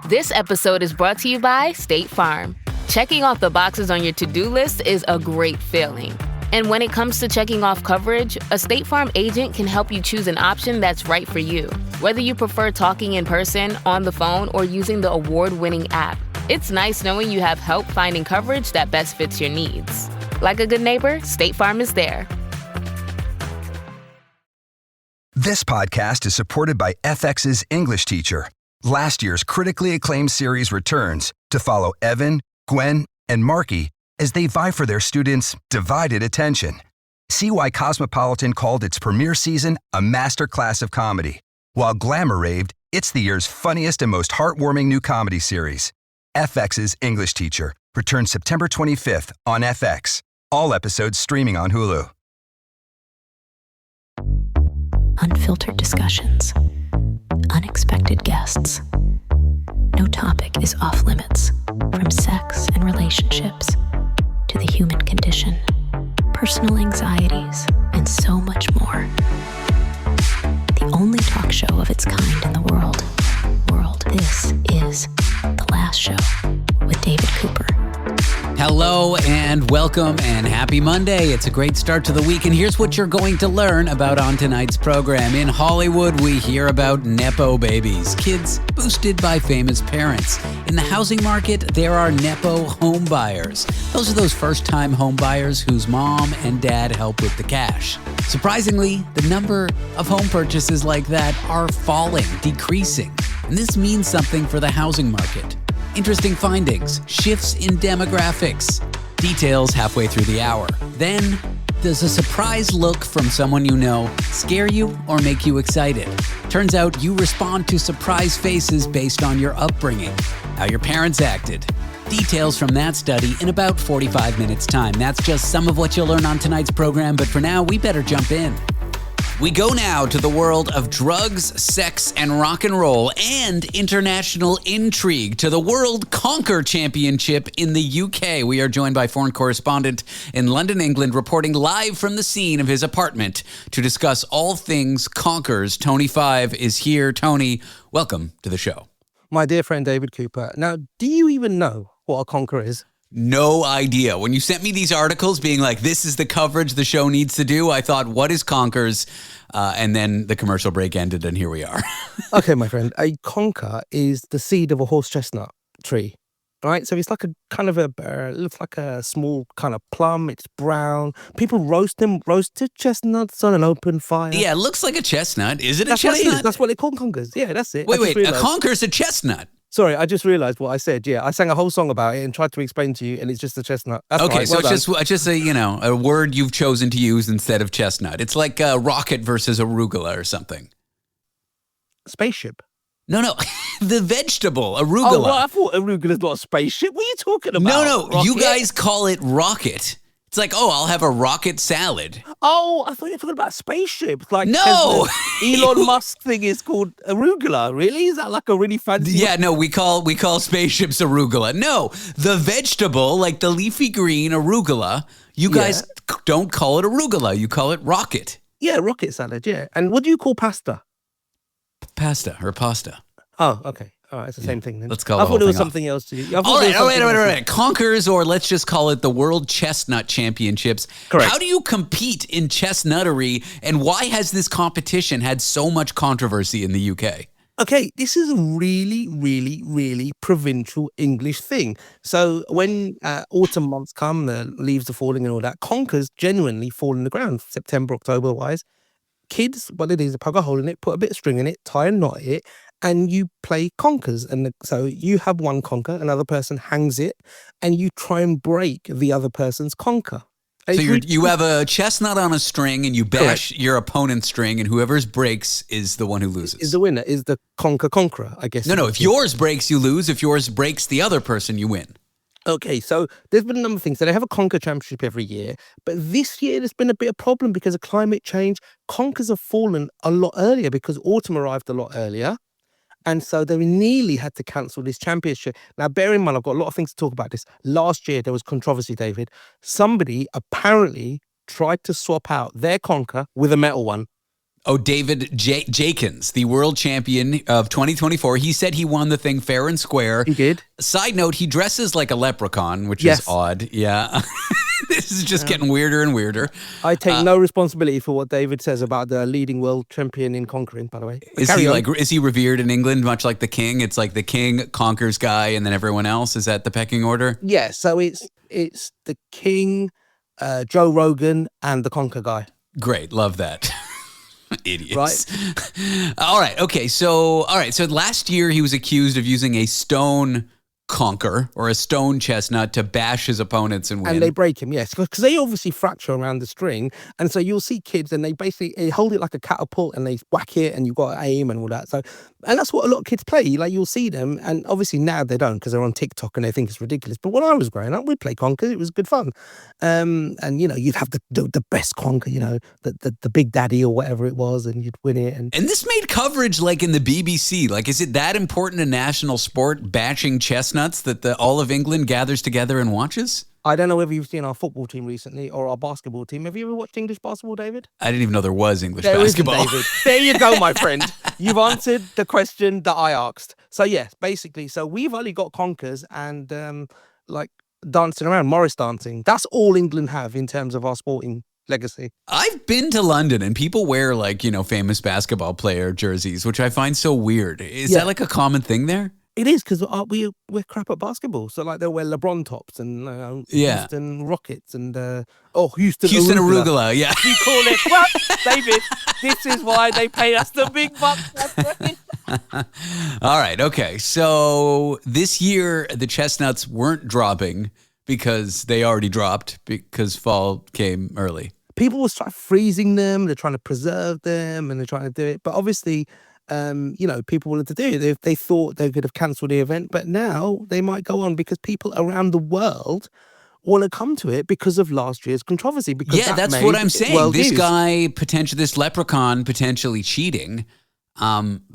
This episode is brought to you by State Farm. Checking off the boxes on your to-do list is a great feeling. And when it comes to checking off coverage, a State Farm agent can help you choose an option that's right for you. Whether you prefer talking in person, on the phone, or using the award-winning app, it's nice knowing you have help finding coverage that best fits your needs. Like a good neighbor, State Farm is there. This podcast is supported by FX's English Teacher. Last year's critically acclaimed series returns to follow Evan, Gwen, and Marky as they vie for their students' divided attention. See why Cosmopolitan called its premiere season a masterclass of comedy, while Glamour raved it's the year's funniest and most heartwarming new comedy series. FX's English Teacher returns September 25th on FX. All episodes streaming on Hulu. Unfiltered discussions, unexpected guests. No topic is off limits, from sex and relationships to the human condition, personal anxieties, and so much more. The only talk show of its kind in the world. This is The Last Show with David Cooper. Hello and welcome and happy Monday. It's a great start to the week, and here's what you're going to learn about on tonight's program. In Hollywood, we hear about Nepo babies, kids boosted by famous parents. In the housing market, there are Nepo home buyers. Those are those first-time home buyers whose mom and dad help with the cash. Surprisingly, the number of home purchases like that are falling, decreasing. And this means something for the housing market. Interesting findings, shifts in demographics, details halfway through the hour. Then, does a surprise look from someone you know scare you or make you excited? Turns out you respond to surprise faces based on your upbringing, how your parents acted. Details from that study in about 45 minutes' time. That's just some of what you'll learn on tonight's program, but for now, we better jump in. We go now to the world of drugs, sex, and rock and roll, and international intrigue, to the World Conquer Championship in the UK. We are joined by foreign correspondent in London, England, reporting live from the scene of his apartment to discuss all things Conkers. Tony Five is here. Tony, welcome to the show. My dear friend David Cooper. Now, do you even know what a conker is? No idea. When you sent me these articles being like, this is the coverage the show needs to do, I thought, what is conkers? And then the commercial break ended, and here we are. Okay, my friend. A conker is the seed of a horse chestnut tree, right? So it's like a kind of it looks like a small kind of plum. It's brown. People roasted chestnuts on an open fire. Yeah, it looks like a chestnut. Is it That's a chestnut? What it is. That's what they call conkers. Yeah, that's it. Wait, a conker is a chestnut. Sorry, I just realized what I said. Yeah, I sang a whole song about it and tried to explain to you, and it's just a chestnut. That's okay, right. so Well it's just a word you've chosen to use instead of chestnut. It's like rocket versus arugula or something. Spaceship. No, the vegetable arugula. Oh, well, I thought arugula's not a spaceship. What are you talking about? No, Rocket? you guys call it rocket. It's like, I'll have a rocket salad. Oh, I thought you were talking about spaceships. Like, no, Elon Musk thing is called arugula. Really? Is that like a really fancy? Yeah, no, we call spaceships arugula. No, the vegetable, like the leafy green arugula, you guys don't call it arugula. You call it rocket. Yeah, rocket salad. Yeah. And what do you call pasta? Pasta. Oh, okay. All right, it's the same thing then. Let's call I it. thought it was something else to you. All right. Conkers, or let's just call it the World Chestnut Championships. Correct. How do you compete in chestnuttery, and why has this competition had so much controversy in the UK? Okay, this is a really, really, really provincial English thing. So when autumn months come, the leaves are falling and all that, conkers genuinely fall in the ground, September, October-wise. Kids, what it is, poke a hole in it, put a bit of string in it, tie a knot in it, and you play conkers. And so you have one conker, another person hangs it, and you try and break the other person's conker. So you have a chestnut on a string, and you bash your opponent's string, and whoever's breaks is the one who loses. Is the winner, is the conqueror, I guess. No, if yours breaks, you lose. If yours breaks the other person, you win. Okay, so there's been a number of things. So they have a conker championship every year, but this year there's been a bit of problem because of climate change. Conkers have fallen a lot earlier because autumn arrived a lot earlier. And so they nearly had to cancel this championship. Now, bear in mind, I've got a lot of things to talk about this. Last year, there was controversy, David. Somebody apparently tried to swap out their conker with a metal one. Oh, David Jakins, the world champion of 2024. He said he won the thing fair and square. He did. Side note, he dresses like a leprechaun, which Yes. is odd. Yeah. This is just getting weirder and weirder. I take no responsibility for what David says about the leading world champion in conquering, by the way. But Is he revered in England, much like the king? It's like the king conquers guy and then everyone else. Is that the pecking order? Yeah, so it's the king, Joe Rogan, and the conquer guy. Great. Love that. Idiots. Right. All right. Okay. So last year he was accused of using a stone conker or a stone chestnut to bash his opponents and win. And they break him, yes, because they obviously fracture around the string. And so you'll see kids and they basically hold it like a catapult and they whack it and you've got to aim and all that. So, and that's what a lot of kids play. Like you'll see them. And obviously now they don't because they're on TikTok and they think it's ridiculous. But when I was growing up, we'd play conker. It was good fun. And, you know, you'd have the best conker, you know, the Big Daddy or whatever it was, and you'd win it. And this made coverage like in the BBC. Like, is it that important a national sport, bashing chestnuts, that all of England gathers together and watches? I don't know whether you've seen our football team recently or our basketball team. Have you ever watched English basketball, David? I didn't even know there was English There isn't, basketball. David. There you go, my friend. You've answered the question that I asked. So yes, basically, so we've only got conkers and like dancing around, Morris dancing. That's all England have in terms of our sporting legacy. I've been to London and people wear like, you know, famous basketball player jerseys, which I find so weird. Is that like a common thing there? It is because we're crap at basketball. So like they'll wear LeBron tops and Houston Rockets and Houston Arugula. Yeah. You call it what, David? This is why they pay us the big bucks. All right. Okay. So this year the chestnuts weren't dropping because they already dropped because fall came early. People will start freezing them. They're trying to preserve them and they're trying to do it. But obviously, you know, people wanted to do it. They thought they could have cancelled the event, but now they might go on because people around the world want to come to it because of last year's controversy. Because that's what I'm saying. This leprechaun potentially cheating,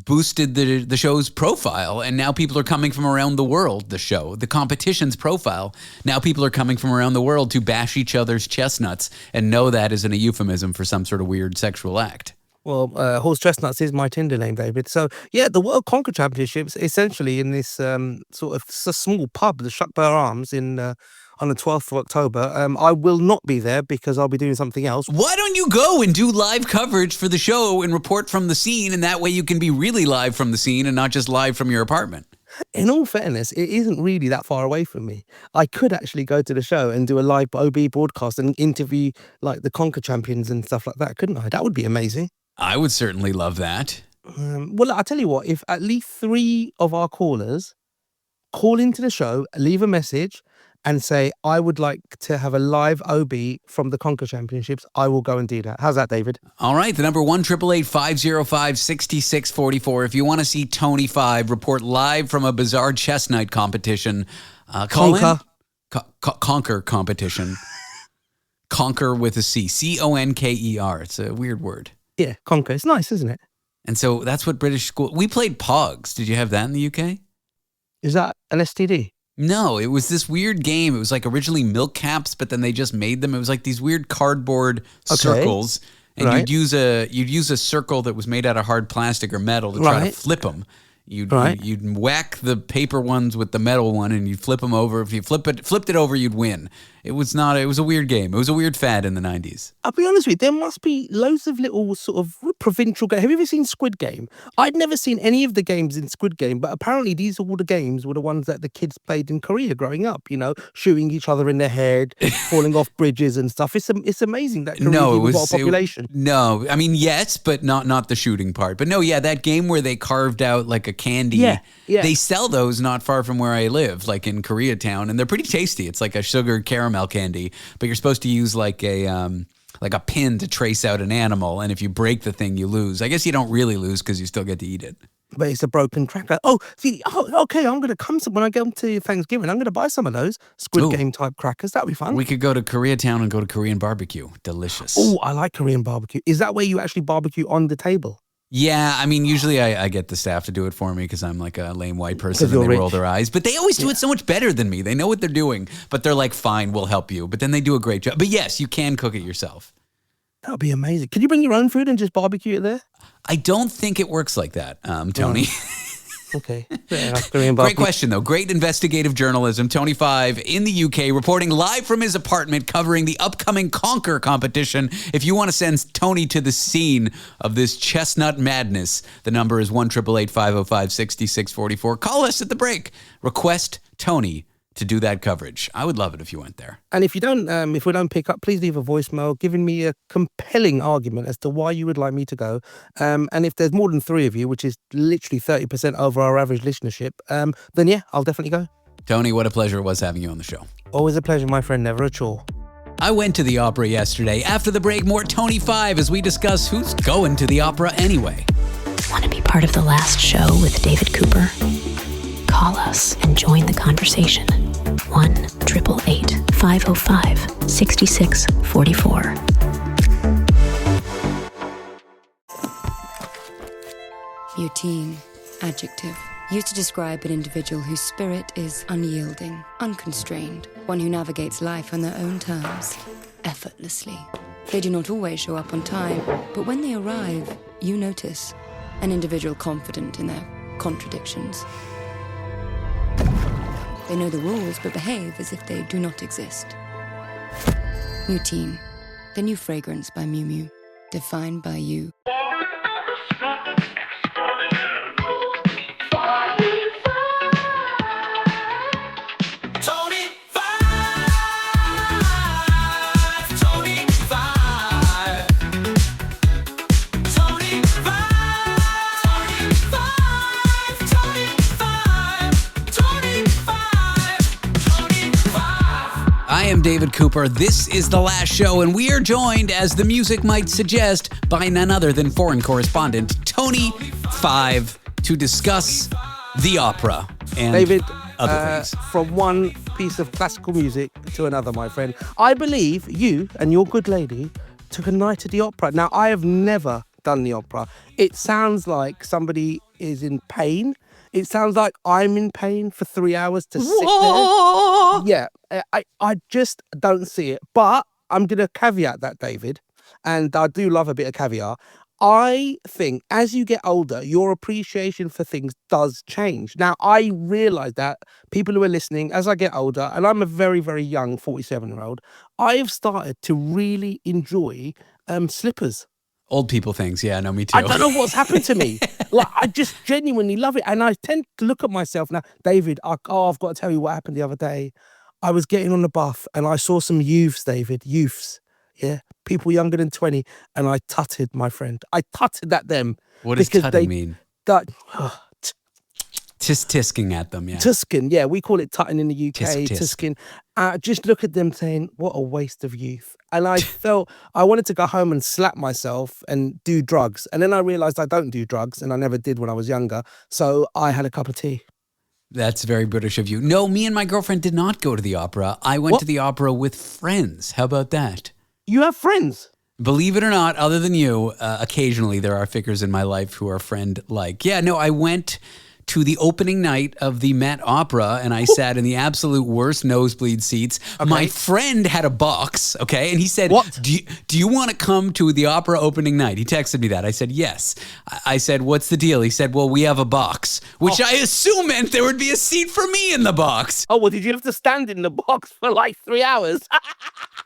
boosted the show's profile, and now people are coming from around the world. The competition's profile. Now people are coming from around the world to bash each other's chestnuts and know that isn't a euphemism for some sort of weird sexual act. Well, horse chestnuts is my Tinder name, David. So, yeah, the World Conquer Championships essentially in this sort of small pub, the Shuckburgh Arms, on the 12th of October. I will not be there because I'll be doing something else. Why don't you go and do live coverage for the show and report from the scene, and that way you can be really live from the scene and not just live from your apartment? In all fairness, it isn't really that far away from me. I could actually go to the show and do a live OB broadcast and interview like the Conquer champions and stuff like that, couldn't I? That would be amazing. I would certainly love that. Well, I'll tell you what, if at least 3 of our callers call into the show, leave a message and say, I would like to have a live OB from the Conquer Championships, I will go and do that. How's that, David? All right. The number 1-888-505-6644. If you want to see Tony 5 report live from a bizarre chestnut competition, Conquer competition. Conquer with a C. Conker. It's a weird word. Yeah, Conquer. It's nice, isn't it? And so that's what British school... We played Pogs. Did you have that in the UK? Is that an STD? No, it was this weird game. It was like originally milk caps, but then they just made them. It was like these weird cardboard circles. And you'd use a circle that was made out of hard plastic or metal to try to flip them. You'd whack the paper ones with the metal one, and you'd flip them over. If you flipped it over, you'd win. It was a weird game. It was a weird fad in the 90s. I'll be honest with you, there must be loads of little sort of provincial games. Have you ever seen Squid Game? I'd never seen any of the games in Squid Game, but apparently these all the games were the ones that the kids played in Korea growing up, you know, shooting each other in the head, falling off bridges and stuff. It's amazing that Korea got a population. I mean, yes, but not the shooting part. But no, yeah, that game where they carved out like a candy. Yeah. They sell those not far from where I live, like in Koreatown, and they're pretty tasty. It's like a sugar caramel candy, but you're supposed to use like a pin to trace out an animal, and if you break the thing, you lose. I guess you don't really lose because you still get to eat it. But it's a broken cracker. Okay, I'm going to come when I go to Thanksgiving. I'm going to buy some of those Squid Game type crackers. That'd be fun. We could go to Koreatown and go to Korean barbecue. Delicious. Oh, I like Korean barbecue. Is that where you actually barbecue on the table? Yeah, I mean, usually I get the staff to do it for me because I'm like a lame white person and they roll their eyes. But they always do it so much better than me. They know what they're doing, but they're like, fine, we'll help you. But then they do a great job. But yes, you can cook it yourself. That would be amazing. Can you bring your own food and just barbecue it there? I don't think it works like that, Tony. Okay. Great question, though. Great investigative journalism. Tony 5 in the UK, reporting live from his apartment, covering the upcoming Conquer competition. If you want to send Tony to the scene of this chestnut madness, the number is 1-888-505-6644. Call us at the break. Request Tony to do that coverage. I would love it if you went there. And if we don't pick up, please leave a voicemail giving me a compelling argument as to why you would like me to go. And if there's more than 3 of you, which is literally 30% over our average listenership, then yeah, I'll definitely go. Tony, what a pleasure it was having you on the show. Always a pleasure, my friend. Never a chore. I went to the opera yesterday. After the break, more Tony 5 as we discuss who's going to the opera anyway. Want to be part of the last show with David Cooper? Call us and join the conversation. 1-888-505-6644. Routine, adjective, used to describe an individual whose spirit is unyielding, unconstrained, one who navigates life on their own terms, effortlessly. They do not always show up on time, but when they arrive, you notice an individual confident in their contradictions. They know the rules, but behave as if they do not exist. Routine, the new fragrance by Miu Miu, defined by you. I am David Cooper. This is the last show, and we are joined, as the music might suggest, by none other than foreign correspondent Tony 5 to discuss the opera and David, other things. From one piece of classical music to another, my friend. I believe you and your good lady took a night at the opera. Now, I have never done the opera. It sounds like somebody is in pain. It sounds like I'm in pain for 3 hours to sit there. Yeah, I just don't see it. But I'm going to caveat that, David, and I do love a bit of caviar. I think as you get older, your appreciation for things does change. Now, I realise that people who are listening, as I get older, and I'm a very, very young 47-year-old, I have started to really enjoy slippers. Old people things. Yeah, no, me too. I don't know what's happened to me. Like, I just genuinely love it. And I tend to look at myself now. David, I've got to tell you what happened the other day. I was getting on the bus and I saw some youths, David, yeah, people younger than 20, and I tutted, my friend. I tutted at them. What does tutting mean? Tisking at them, yeah. Tusking, yeah. We call it tutting in the UK. Tisk. Tusking. Just look at them saying, what a waste of youth. And I felt I wanted to go home and slap myself and do drugs. And then I realised I don't do drugs, and I never did when I was younger. So I had a cup of tea. That's very British of you. No, me and my girlfriend did not go to the opera. I went to the opera with friends. How about that? You have friends? Believe it or not, other than you, occasionally there are figures in my life who are friend-like. Yeah, no, I went to the opening night of the Met Opera, and I sat in the absolute worst nosebleed seats. Okay. My friend had a box, okay, and he said, "What? Do you want to come to the opera opening night?" He texted me that. I said, yes. I said, what's the deal? He said, well, we have a box, which I assume meant there would be a seat for me in the box. Oh, well, did you have to stand in the box for like 3 hours?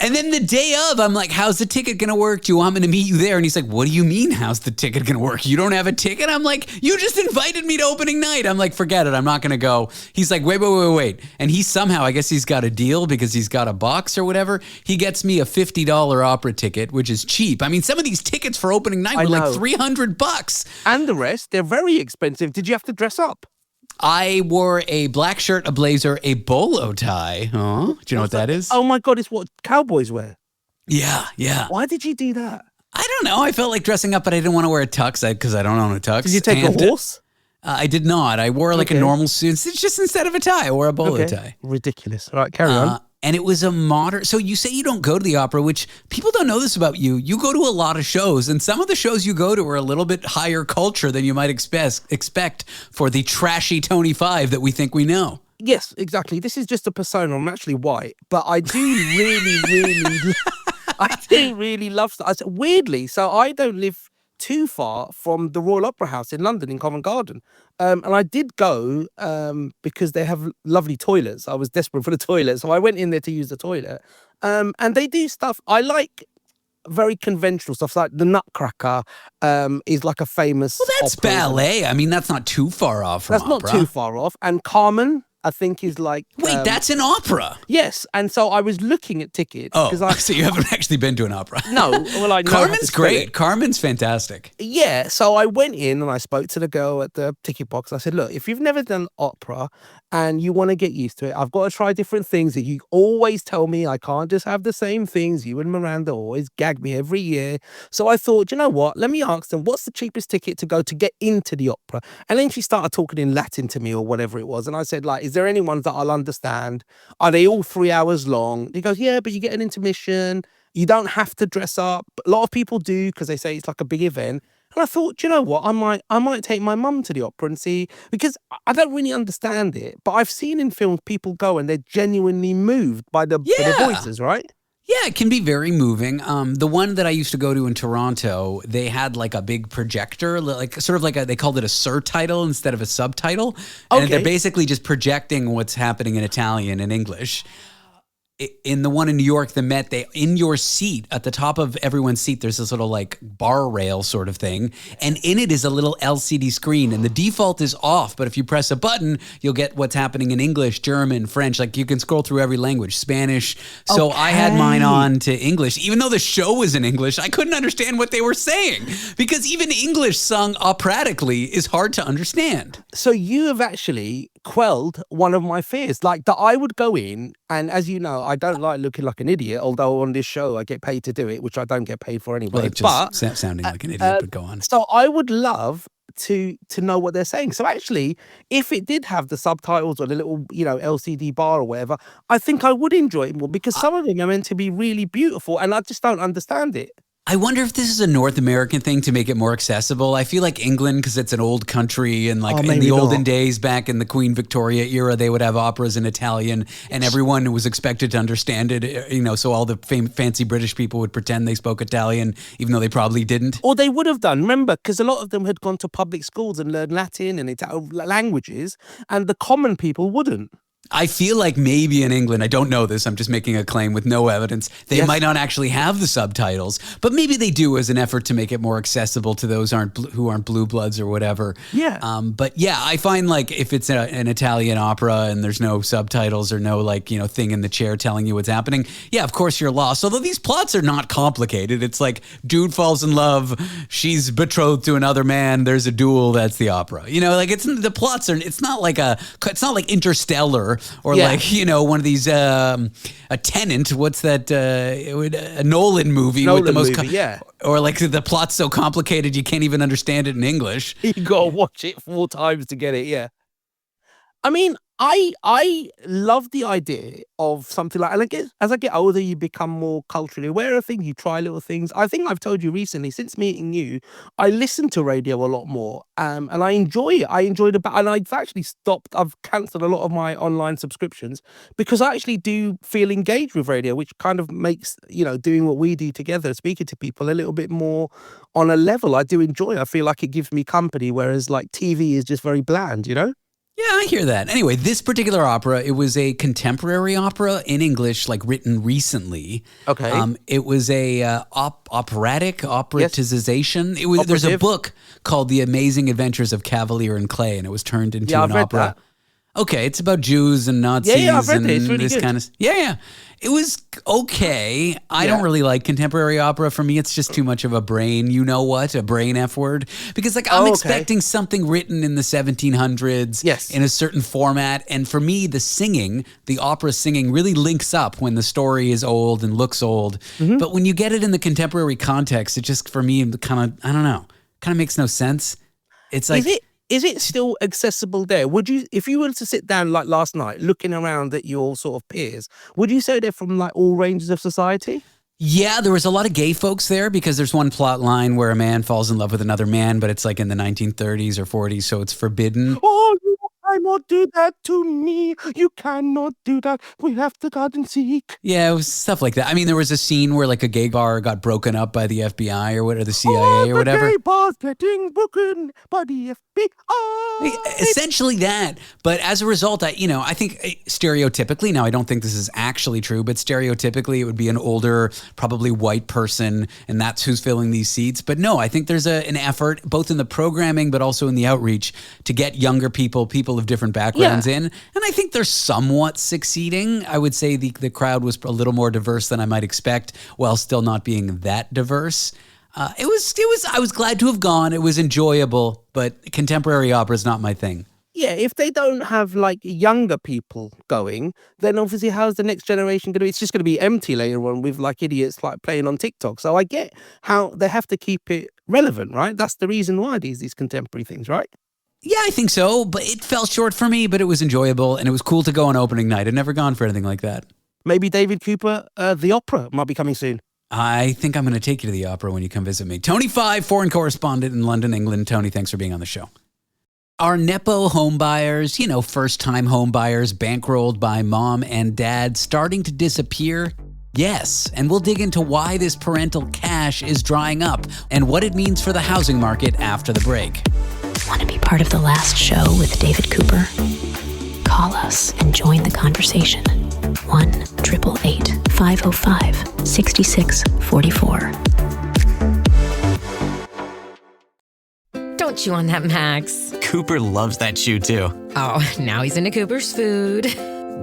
And then the day of, I'm like, how's the ticket going to work? Do you want me to meet you there? And he's like, what do you mean, how's the ticket going to work? You don't have a ticket? I'm like, you just invited me to opening night. I'm like, forget it. I'm not going to go. He's like, wait. And he somehow, I guess he's got a deal because he's got a box or whatever. He gets me a $50 opera ticket, which is cheap. I mean, some of these tickets for opening night were like $300. And the rest, they're very expensive. Did you have to dress up? I wore a black shirt, a blazer, a bolo tie. Oh, do you know what that is? Oh my God, it's what cowboys wear. Yeah. Why did you do that? I don't know. I felt like dressing up, but I didn't want to wear a tux because I don't own a tux. Did you take a horse? I did not. I wore like a normal suit. It's just instead of a tie, I wore a bolo tie. Ridiculous. All right, carry on. And it was a modern... So you say you don't go to the opera, which people don't know this about you. You go to a lot of shows, and some of the shows you go to are a little bit higher culture than you might expect for the trashy Tony 5 that we think we know. Yes, exactly. This is just a persona. I'm actually white, but I do really I do really love stuff. Weirdly, so I don't live too far from the Royal Opera House in London in Covent Garden. And I did go because they have lovely toilets. I was desperate for the toilet, so I went in there to use the toilet. And they do stuff. I like very conventional stuff. Like the Nutcracker is like a famous. Well, that's opera. ballet. I mean, that's not too far off from That's opera. not too far off. And Carmen, I think, is like. Wait, that's an opera? Yes. And so I was looking at tickets. Oh, I, so you haven't actually been to an opera? No. Well, I know. Carmen's great. Carmen's fantastic. Yeah. So I went in and I spoke to the girl at the ticket box. I said, look, if you've never done opera and you want to get used to it, I've got to try different things that you always tell me I can't just have the same things. You and Miranda always gag me every year. So I thought, you know what? Let me ask them, what's the cheapest ticket to go to get into the opera? And then she started talking in Latin to me or whatever it was. And I said, like, is there any ones that I'll understand? Are they all 3 hours long? He goes, yeah, but you get an intermission. You don't have to dress up. A lot of people do because they say it's like a big event. And I thought, you know what? I might take my mum to the opera and see, because I don't really understand it, but I've seen in films people go and they're genuinely moved by the voices, right? Yeah, it can be very moving. The one that I used to go to in Toronto, they had like a big projector, like sort of like they called it a surtitle instead of a subtitle. And they're basically just projecting what's happening in Italian and English. In the one in New York, the Met, in your seat, at the top of everyone's seat, there's this little like bar rail sort of thing. And in it is a little LCD screen. And the default is off. But if you press a button, you'll get what's happening in English, German, French. Like you can scroll through every language, Spanish. So I had mine on to English. Even though the show was in English, I couldn't understand what they were saying. Because even English sung operatically is hard to understand. So you have actually quelled one of my fears. Like that I would go in, and as you know, I don't like looking like an idiot, although on this show I get paid to do it, which I don't get paid for anyway. Well, just sounding like an idiot, but go on. So I would love to know what they're saying. So actually, if it did have the subtitles or the little, LCD bar or whatever, I think I would enjoy it more because some of them are meant to be really beautiful and I just don't understand it. I wonder if this is a North American thing to make it more accessible. I feel like England, because it's an old country, and like in the olden days, back in the Queen Victoria era, they would have operas in Italian, and everyone was expected to understand it. So all the fancy British people would pretend they spoke Italian, even though they probably didn't. Or they would have done. Remember, because a lot of them had gone to public schools and learned Latin and Italian languages, and the common people wouldn't. I feel like maybe in England, I don't know this, I'm just making a claim with no evidence, they might not actually have the subtitles, but maybe they do as an effort to make it more accessible to those who aren't blue bloods or whatever. Yeah. But yeah, I find like if it's an Italian opera and there's no subtitles or no thing in the chair telling you what's happening, yeah, of course you're lost. Although these plots are not complicated. It's like dude falls in love, she's betrothed to another man, there's a duel, that's the opera. It's not like Interstellar or one of these a Tenant. What's that? A Nolan movie with the most or like the plot's so complicated you can't even understand it in English. You gotta watch it 4 times to get it. Yeah. I mean, I love the idea of something like, and I guess as I get older, you become more culturally aware of things. You try little things. I think I've told you recently, since meeting you, I listen to radio a lot more, and I enjoy it. I enjoy and I've actually stopped. I've cancelled a lot of my online subscriptions because I actually do feel engaged with radio, which kind of makes doing what we do together, speaking to people, a little bit more on a level. I do enjoy. I feel like it gives me company, whereas like TV is just very bland. Yeah, I hear that. Anyway, this particular opera, it was a contemporary opera in English, like written recently. Okay. It was a operatization. Yes. There's a book called The Amazing Adventures of Cavalier and Clay, and it was turned into an opera. That. Okay, it's about Jews and Nazis. Yeah, I've read it. It's really this good. Kind of. Yeah. It was okay. I don't really like contemporary opera. For me, it's just too much of a brain. You know what? A brain F word. Because I'm expecting something written in the 1700s in a certain format. And for me, the opera singing really links up when the story is old and looks old. Mm-hmm. But when you get it in the contemporary context, it just, for me, kind of makes no sense. It's like... Is it still accessible there? Would you, if you were to sit down like last night, looking around at your sort of peers, would you say they're from like all ranges of society? Yeah, there was a lot of gay folks there because there's one plot line where a man falls in love with another man, but it's like in the 1930s or 40s, so it's forbidden. Oh, cannot do that to me. You cannot do that. We have to guard and seek. Yeah, it was stuff like that. I mean, there was a scene where like a gay bar got broken up by the FBI or the CIA or whatever. The gay bar's getting broken by the FBI. Essentially that. But as a result, I think stereotypically, now I don't think this is actually true, but stereotypically it would be an older, probably white person, and that's who's filling these seats. But no, I think there's an effort, both in the programming but also in the outreach, to get younger people of different backgrounds in. And I think they're somewhat succeeding. I would say the crowd was a little more diverse than I might expect, while still not being that diverse. I was glad to have gone. It was enjoyable, but contemporary opera is not my thing. Yeah, if they don't have like younger people going, then obviously how's the next generation going to be? It's just going to be empty later on with like idiots like playing on TikTok. So I get how they have to keep it relevant, right? That's the reason why these contemporary things, right? Yeah, I think so, but it fell short for me, but it was enjoyable, and it was cool to go on opening night. I'd never gone for anything like that. Maybe David Cooper, the opera, might be coming soon. I think I'm going to take you to the opera when you come visit me. Tony Five, foreign correspondent in London, England. Tony, thanks for being on the show. Are Nepo homebuyers, first-time homebuyers bankrolled by mom and dad, starting to disappear? Yes, and we'll dig into why this parental cash is drying up and what it means for the housing market after the break. Want to be part of the last show with David Cooper? Call us and join the conversation. 1-888-505-6644. Don't chew on that, Max. Cooper loves that chew too. Oh, now he's into Cooper's food.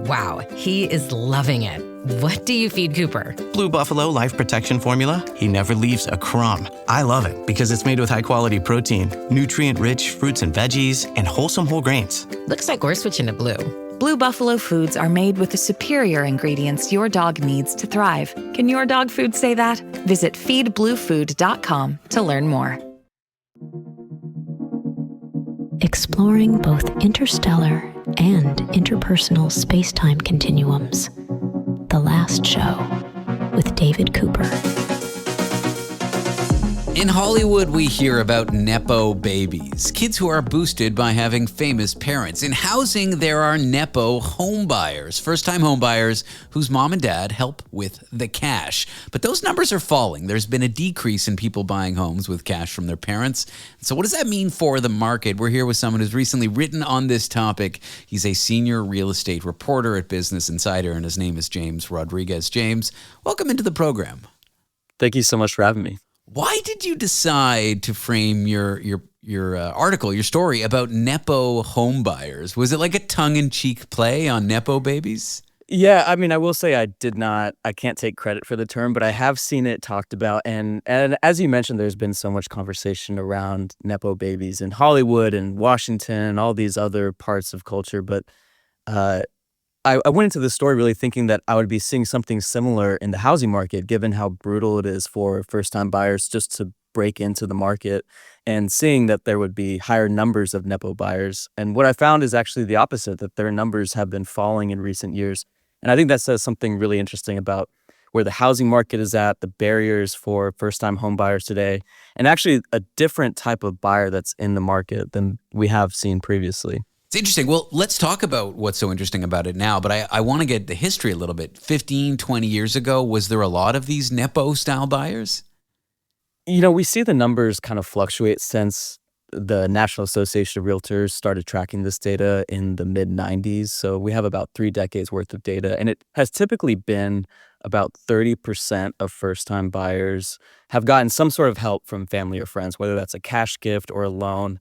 Wow, he is loving it. What do you feed Cooper? Blue Buffalo Life Protection Formula. He never leaves a crumb. I love it because it's made with high-quality protein, nutrient-rich fruits and veggies, and wholesome whole grains. Looks like we're switching to Blue. Blue Buffalo foods are made with the superior ingredients your dog needs to thrive. Can your dog food say that? Visit feedbluefood.com to learn more. Exploring both interstellar and interpersonal space-time continuums. The Last Show with David Cooper. In Hollywood, we hear about Nepo babies, kids who are boosted by having famous parents. In housing, there are Nepo homebuyers, first-time homebuyers whose mom and dad help with the cash. But those numbers are falling. There's been a decrease in people buying homes with cash from their parents. So what does that mean for the market? We're here with someone who's recently written on this topic. He's a senior real estate reporter at Business Insider, and his name is James Rodriguez. James, welcome into the program. Thank you so much for having me. Why did you decide to frame your article, your story about Nepo homebuyers? Was it like a tongue-in-cheek play on Nepo babies? Yeah, I mean, I will say I can't take credit for the term, but I have seen it talked about. And as you mentioned, there's been so much conversation around Nepo babies in Hollywood and Washington and all these other parts of culture. But I went into the story really thinking that I would be seeing something similar in the housing market, given how brutal it is for first-time buyers just to break into the market, and seeing that there would be higher numbers of Nepo buyers. And what I found is actually the opposite, that their numbers have been falling in recent years. And I think that says something really interesting about where the housing market is at, the barriers for first-time home buyers today, and actually a different type of buyer that's in the market than we have seen previously. It's interesting. Well, let's talk about what's so interesting about it now, but I want to get the history a little bit. 15, 20 years ago, was there a lot of these Nepo-style buyers? We see the numbers kind of fluctuate since the National Association of Realtors started tracking this data in the mid-90s. So we have about 3 decades worth of data, and it has typically been about 30% of first-time buyers have gotten some sort of help from family or friends, whether that's a cash gift or a loan.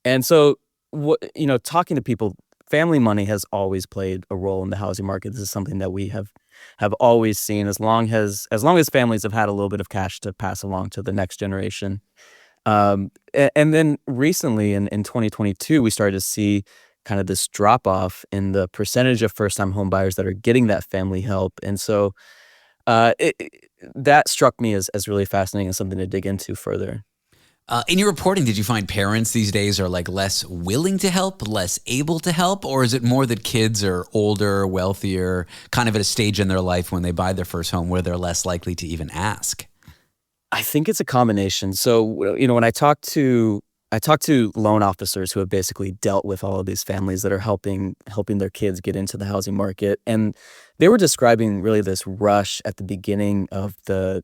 And so talking to people, family money has always played a role in the housing market. This is something that we have always seen as long as families have had a little bit of cash to pass along to the next generation. And then recently in 2022, we started to see kind of this drop off in the percentage of first-time home buyers that are getting that family help. And so that struck me as really fascinating and something to dig into further. In your reporting, did you find parents these days are like less willing to help, less able to help, or is it more that kids are older, wealthier, kind of at a stage in their life when they buy their first home where they're less likely to even ask? I think it's a combination. So, when I talk to I talked to loan officers who have basically dealt with all of these families that are helping their kids get into the housing market, and they were describing really this rush at the beginning of kind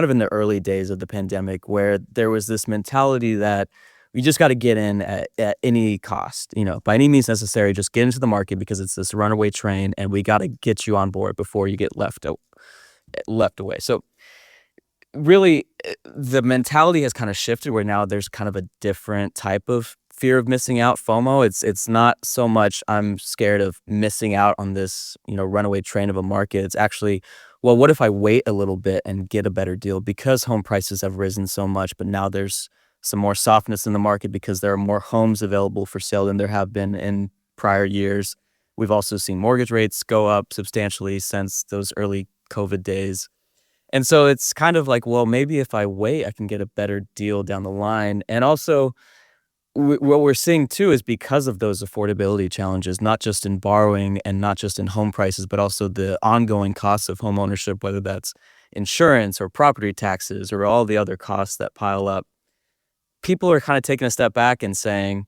of in the early days of the pandemic, where there was this mentality that you just got to get in at any cost, by any means necessary, just get into the market because it's this runaway train, and we got to get you on board before you get left away. So really, the mentality has kind of shifted where now there's kind of a different type of fear of missing out, FOMO. It's not so much I'm scared of missing out on this, runaway train of a market. It's actually, well, what if I wait a little bit and get a better deal because home prices have risen so much, but now there's some more softness in the market because there are more homes available for sale than there have been in prior years. We've also seen mortgage rates go up substantially since those early COVID days. And so it's kind of like, well, maybe if I wait, I can get a better deal down the line. And also, what we're seeing too is because of those affordability challenges, not just in borrowing and not just in home prices, but also the ongoing costs of home ownership, whether that's insurance or property taxes or all the other costs that pile up. People are kind of taking a step back and saying,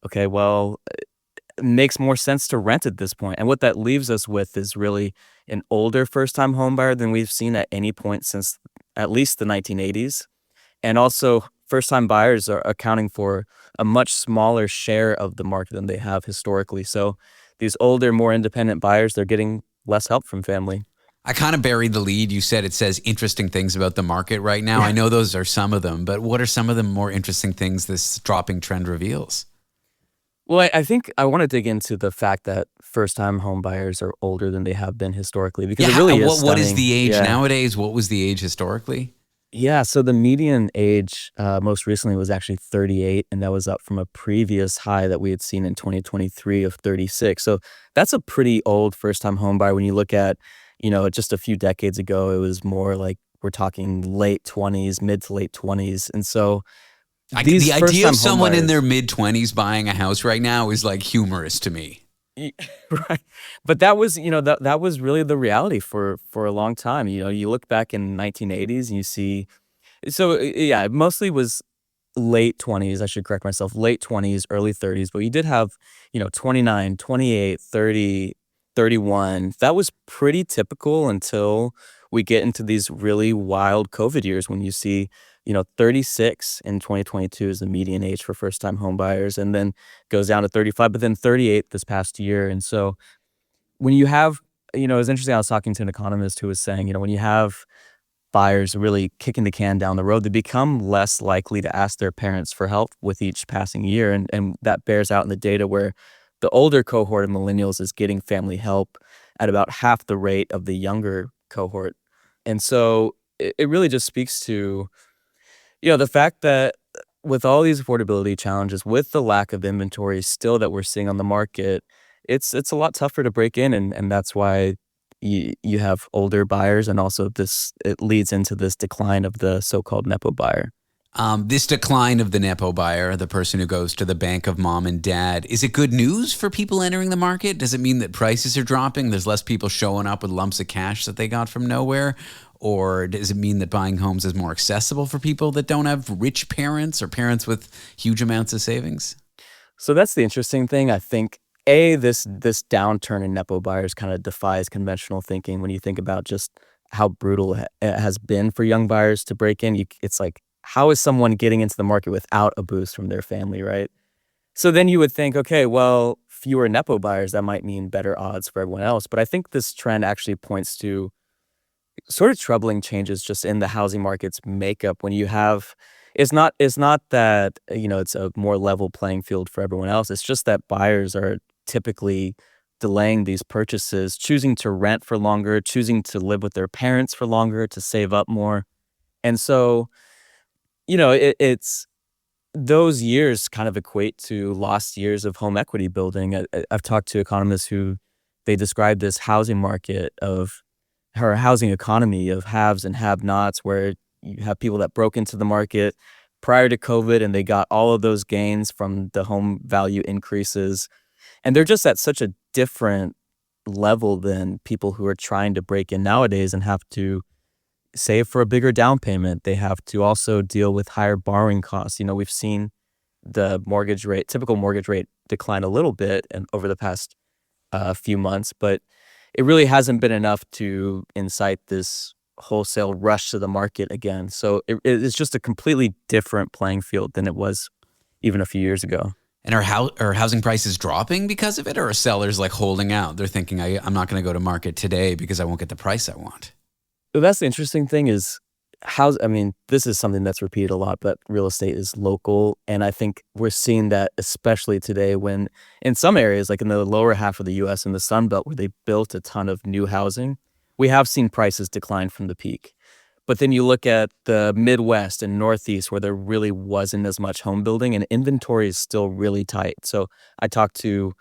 okay, well, it makes more sense to rent at this point. And what that leaves us with is really an older first-time home buyer than we've seen at any point since at least the 1980s. And also, first-time buyers are accounting for a much smaller share of the market than they have historically. So these older, more independent buyers, they're getting less help from family. I kind of buried the lead. You said it says interesting things about the market right now. I know those are some of them, but what are some of the more interesting things this dropping trend reveals? Well, I think I want to dig into the fact that first-time home buyers are older than they have been historically, because it really is what is the age Yeah. nowadays? What was the age historically? Yeah, so the median age most recently was actually 38, and that was up from a previous high that we had seen in 2023 of 36. So that's a pretty old first-time home buyer. When you look at, just a few decades ago, it was more like we're talking late 20s, mid to late 20s. And so the idea of someone in their mid-20s buying a house right now is like humorous to me. Right. But that was, that was really the reality for a long time. You look back in 1980s and you see, so yeah, it mostly was late 20s. I should correct myself, late 20s, early 30s. But you did have, 29, 28, 30, 31. That was pretty typical until we get into these really wild COVID years when you see 36 in 2022 is the median age for first-time home buyers, and then goes down to 35, but then 38 this past year. And so when you have, it was interesting, I was talking to an economist who was saying, when you have buyers really kicking the can down the road, they become less likely to ask their parents for help with each passing year. And that bears out in the data where the older cohort of millennials is getting family help at about half the rate of the younger cohort. And so it really just speaks to the fact that with all these affordability challenges, with the lack of inventory still that we're seeing on the market, it's a lot tougher to break in, and that's why you have older buyers, and also it leads into this decline of the so-called Nepo buyer. This decline of the Nepo buyer, the person who goes to the bank of mom and dad, is it good news for people entering the market? Does it mean that prices are dropping? There's less people showing up with lumps of cash that they got from nowhere? Or does it mean that buying homes is more accessible for people that don't have rich parents or parents with huge amounts of savings? So that's the interesting thing. I think, this downturn in Nepo buyers kind of defies conventional thinking when you think about just how brutal it has been for young buyers to break in. It's like, how is someone getting into the market without a boost from their family, right? So then you would think, okay, well, fewer Nepo buyers, that might mean better odds for everyone else. But I think this trend actually points to sort of troubling changes just in the housing market's makeup when you have, it's not that, it's a more level playing field for everyone else. It's just that buyers are typically delaying these purchases, choosing to rent for longer, choosing to live with their parents for longer, to save up more. And so, it's those years kind of equate to lost years of home equity building. I've talked to economists who they describe this housing market or housing economy of haves and have-nots, where you have people that broke into the market prior to COVID and they got all of those gains from the home value increases. And they're just at such a different level than people who are trying to break in nowadays and have to save for a bigger down payment. They have to also deal with higher borrowing costs. We've seen the typical mortgage rate declined a little bit and over the past few months, but it really hasn't been enough to incite this wholesale rush to the market again. So it's just a completely different playing field than it was even a few years ago. And are housing prices dropping because of it, or are sellers like holding out? They're thinking, I'm not going to go to market today because I won't get the price I want. So that's the interesting thing is this is something that's repeated a lot, but real estate is local. And I think we're seeing that especially today when in some areas, like in the lower half of the U.S. in the Sun Belt, where they built a ton of new housing, we have seen prices decline from the peak. But then you look at the Midwest and Northeast where there really wasn't as much home building and inventory is still really tight. So I talked to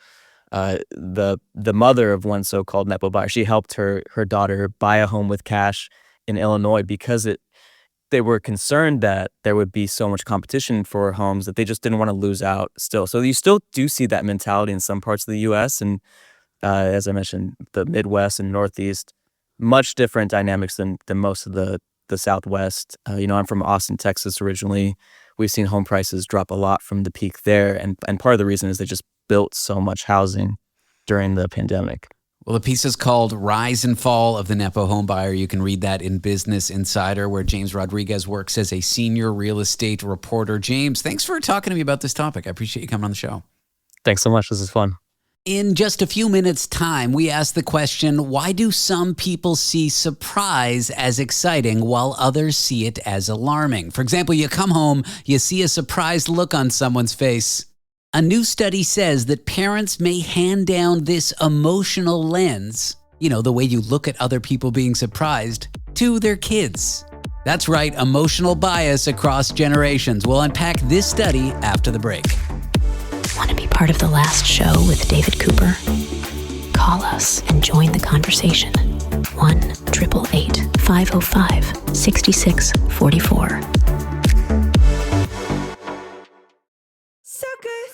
the mother of one so-called Nepo buyer. She helped her daughter buy a home with cash in Illinois because they were concerned that there would be so much competition for homes that they just didn't want to lose out still. So you still do see that mentality in some parts of the U.S. And as I mentioned, the Midwest and Northeast, much different dynamics than most of the Southwest. I'm from Austin, Texas originally. We've seen home prices drop a lot from the peak there. And part of the reason is they just built so much housing during the pandemic. Well, the piece is called Rise and Fall of the Nepo Home Buyer. You can read that in Business Insider, where James Rodriguez works as a senior real estate reporter. James, thanks for talking to me about this topic. I appreciate you coming on the show. Thanks so much. This is fun. In just a few minutes' time, we ask the question, why do some people see surprise as exciting while others see it as alarming? For example, you come home, you see a surprised look on someone's face. A new study says that parents may hand down this emotional lens, the way you look at other people being surprised, to their kids. That's right, emotional bias across generations. We'll unpack this study after the break. Want to be part of the last show with David Cooper? Call us and join the conversation. 1-888-505-6644.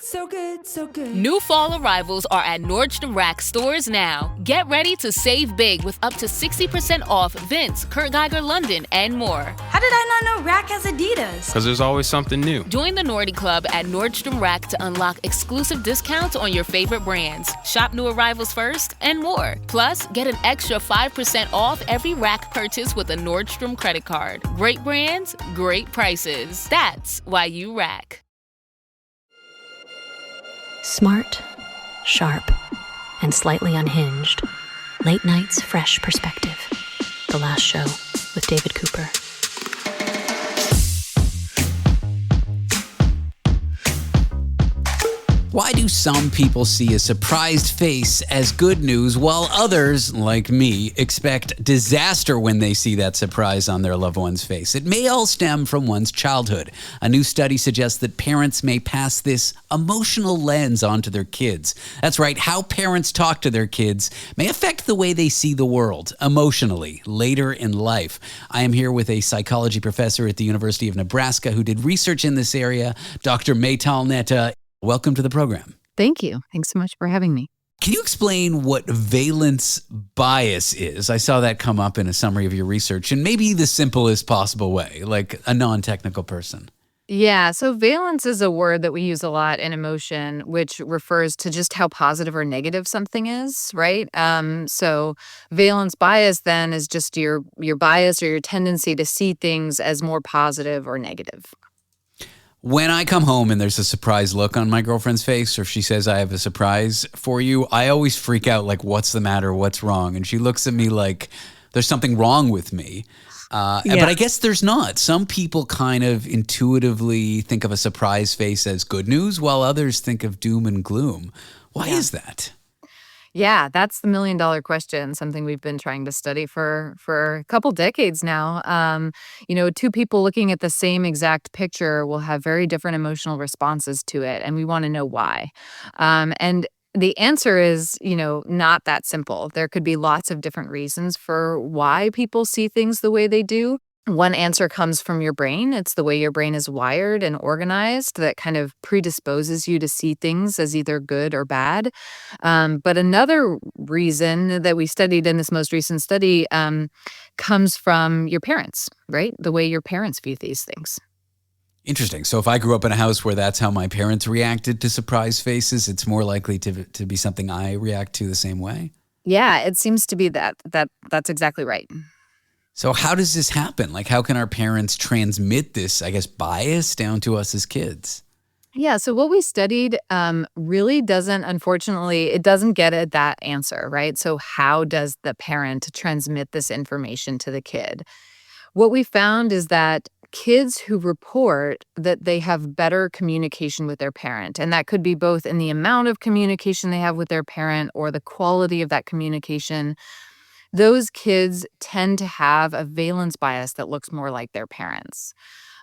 So good, so good. New fall arrivals are at Nordstrom Rack stores now. Get ready to save big with up to 60% off Vince, Kurt Geiger London, and more. How did I not know Rack has Adidas? Because there's always something new. Join the Nordy Club at Nordstrom Rack to unlock exclusive discounts on your favorite brands. Shop new arrivals first and more. Plus, get an extra 5% off every Rack purchase with a Nordstrom credit card. Great brands, great prices. That's why you Rack. Smart, sharp, and slightly unhinged. Late night's fresh perspective. The last show with David Cooper. Why do some people see a surprised face as good news while others, like me, expect disaster when they see that surprise on their loved one's face? It may all stem from one's childhood. A new study suggests that parents may pass this emotional lens onto their kids. That's right, how parents talk to their kids may affect the way they see the world emotionally later in life. I am here with a psychology professor at the University of Nebraska who did research in this area, Dr. Maital Neta. Welcome to the program. Thank you. Thanks so much for having me. Can you explain what valence bias is? I saw that come up in a summary of your research in maybe the simplest possible way, like a non-technical person. Yeah, so valence is a word that we use a lot in emotion, which refers to just how positive or negative something is, right? So valence bias then is just your bias or your tendency to see things as more positive or negative. When I come home and there's a surprised look on my girlfriend's face, or she says, I have a surprise for you, I always freak out, like, what's the matter? What's wrong? And she looks at me like there's something wrong with me. But I guess there's not. Some people kind of intuitively think of a surprise face as good news, while others think of doom and gloom. Why is that? Yeah, that's the million-dollar question, something we've been trying to study for a couple decades now. Two people looking at the same exact picture will have very different emotional responses to it, and we want to know why. And the answer is, not that simple. There could be lots of different reasons for why people see things the way they do. One answer comes from your brain. It's the way your brain is wired and organized that kind of predisposes you to see things as either good or bad. But another reason that we studied in this most recent study comes from your parents, right? The way your parents view these things. Interesting. So if I grew up in a house where that's how my parents reacted to surprise faces, it's more likely to be something I react to the same way? Yeah, it seems to be that's exactly right. So how does this happen? Like, how can our parents transmit this, I guess, bias down to us as kids? Yeah, so what we studied really doesn't, unfortunately, it doesn't get at that answer, right? So how does the parent transmit this information to the kid? What we found is that kids who report that they have better communication with their parent, and that could be both in the amount of communication they have with their parent or the quality of that communication, those kids tend to have a valence bias that looks more like their parents.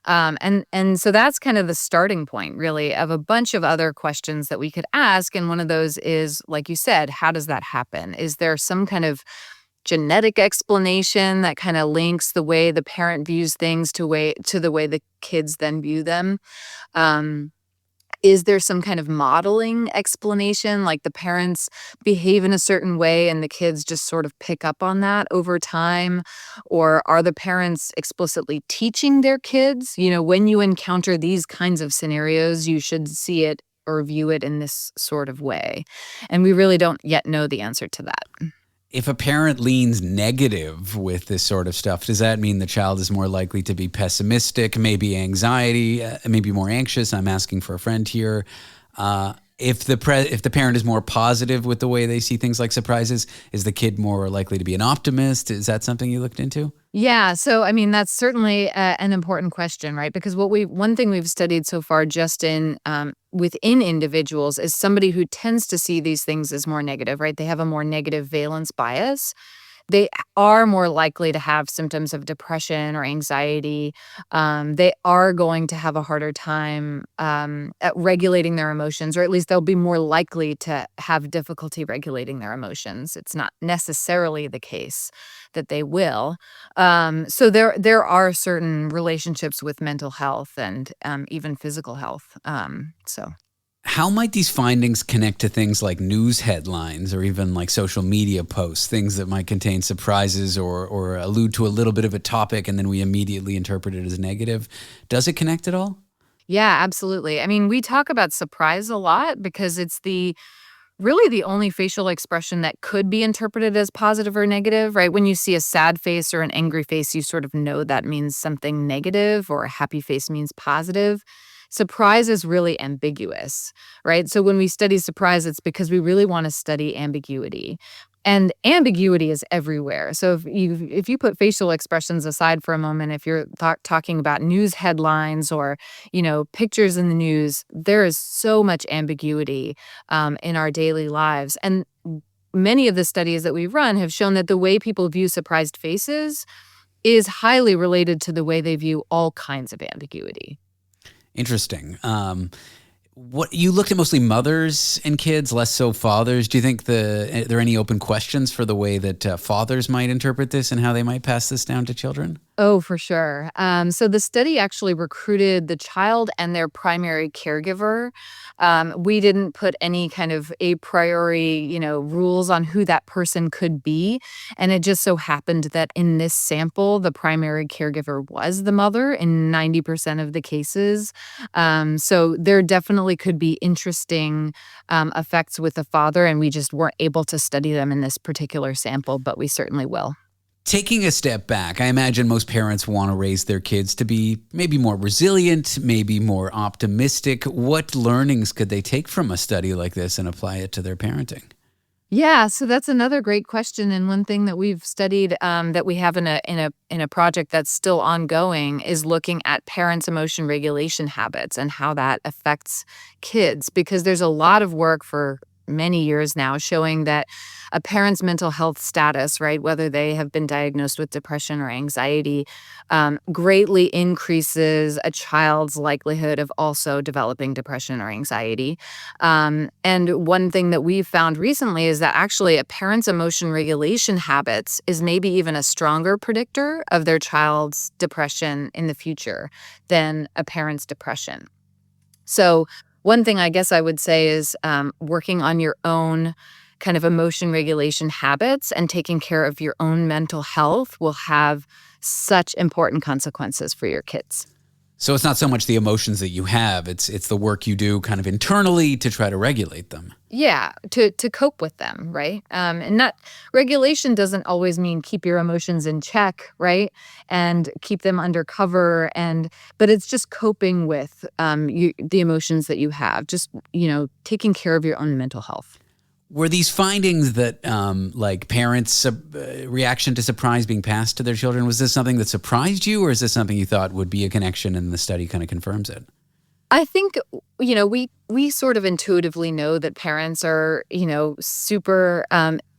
And so that's kind of the starting point, really, of a bunch of other questions that we could ask. And one of those is, like you said, how does that happen? Is there some kind of genetic explanation that kind of links the way the parent views things to the way the kids then view them? Is there some kind of modeling explanation, like the parents behave in a certain way and the kids just sort of pick up on that over time? Or are the parents explicitly teaching their kids, when you encounter these kinds of scenarios, you should see it or view it in this sort of way? And we really don't yet know the answer to that. If a parent leans negative with this sort of stuff, does that mean the child is more likely to be pessimistic, maybe anxiety, maybe more anxious? I'm asking for a friend here. If the parent is more positive with the way they see things like surprises, is the kid more likely to be an optimist? Is that something you looked into? Yeah, so I mean that's certainly an important question, right? Because one thing we've studied so far just in within individuals is somebody who tends to see these things as more negative, right? They have a more negative valence bias. They are more likely to have symptoms of depression or anxiety. They are going to have a harder time at regulating their emotions, or at least they'll be more likely to have difficulty regulating their emotions. It's not necessarily the case that they will. So there are certain relationships with mental health and even physical health. So. How might these findings connect to things like news headlines or even like social media posts, things that might contain surprises or allude to a little bit of a topic and then we immediately interpret it as negative? Does it connect at all? Yeah, absolutely. I mean, we talk about surprise a lot because it's really the only facial expression that could be interpreted as positive or negative, right? When you see a sad face or an angry face, you sort of know that means something negative, or a happy face means positive. Surprise is really ambiguous, right? So when we study surprise, it's because we really want to study ambiguity. And ambiguity is everywhere. So if you put facial expressions aside for a moment, if you're talking about news headlines or, pictures in the news, there is so much ambiguity in our daily lives. And many of the studies that we've run have shown that the way people view surprised faces is highly related to the way they view all kinds of ambiguity. Interesting. What you looked at mostly mothers and kids, less so fathers. Do you think are there any open questions for the way that fathers might interpret this and how they might pass this down to children? Oh, for sure. So the study actually recruited the child and their primary caregiver. We didn't put any kind of a priori, rules on who that person could be. And it just so happened that in this sample, the primary caregiver was the mother in 90% of the cases. So there definitely could be interesting effects with the father, and we just weren't able to study them in this particular sample, but we certainly will. Taking a step back, I imagine most parents want to raise their kids to be maybe more resilient, maybe more optimistic. What learnings could they take from a study like this and apply it to their parenting? Yeah, so that's another great question, and one thing that we've studied that we have in a project that's still ongoing is looking at parents' emotion regulation habits and how that affects kids, because there's a lot of work for many years now showing that a parent's mental health status, right, whether they have been diagnosed with depression or anxiety, greatly increases a child's likelihood of also developing depression or anxiety. And one thing that we've found recently is that actually a parent's emotion regulation habits is maybe even a stronger predictor of their child's depression in the future than a parent's depression. So one thing I guess I would say is working on your own kind of emotion regulation habits and taking care of your own mental health will have such important consequences for your kids. So it's not so much the emotions that you have, it's the work you do kind of internally to try to regulate them. Yeah, to cope with them, right? And not regulation doesn't always mean keep your emotions in check, right? And keep them under cover, but it's just coping with the emotions that you have, just, taking care of your own mental health. Were these findings that like parents' reaction to surprise being passed to their children, was this something that surprised you, or is this something you thought would be a connection and the study kind of confirms it? I think, we sort of intuitively know that parents are, super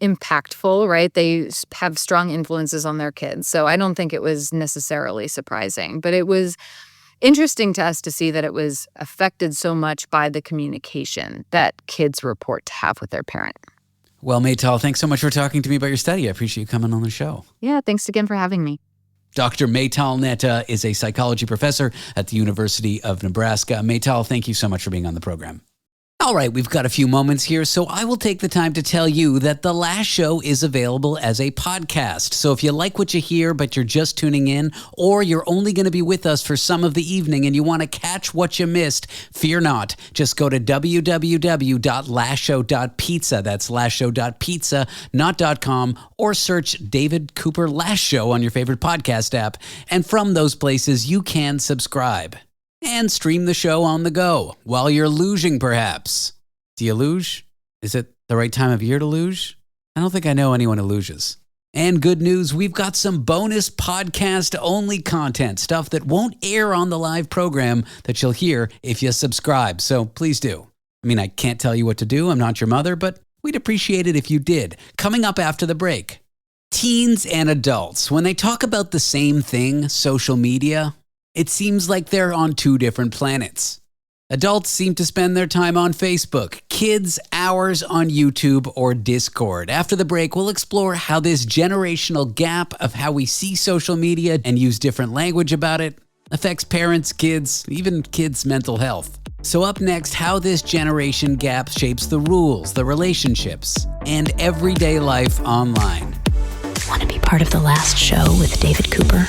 impactful, right? They have strong influences on their kids. So I don't think it was necessarily surprising, but it was interesting to us to see that it was affected so much by the communication that kids report to have with their parent. Well, Maital, thanks so much for talking to me about your study. I appreciate you coming on the show. Yeah, thanks again for having me. Dr. Maital Neta is a psychology professor at the University of Nebraska. Maital, thank you so much for being on the program. All right, we've got a few moments here, so I will take the time to tell you that The Last Show is available as a podcast. So if you like what you hear, but you're just tuning in, or you're only going to be with us for some of the evening and you want to catch what you missed, fear not. Just go to www.lastshow.pizza. That's lastshow.pizza, not .com, or search David Cooper Last Show on your favorite podcast app. And from those places, you can subscribe. And stream the show on the go, while you're luging perhaps. Do you luge? Is it the right time of year to luge? I don't think I know anyone who luges. And good news, we've got some bonus podcast-only content, stuff that won't air on the live program that you'll hear if you subscribe, so please do. I mean, I can't tell you what to do, I'm not your mother, but we'd appreciate it if you did. Coming up after the break. Teens and adults, when they talk about the same thing, social media, it seems like they're on two different planets. Adults seem to spend their time on Facebook, kids hours on YouTube or Discord. After the break, we'll explore how this generational gap of how we see social media and use different language about it affects parents, kids, even kids' mental health. So up next, how this generation gap shapes the rules, the relationships, and everyday life online. Want to be part of The Last Show with David Cooper?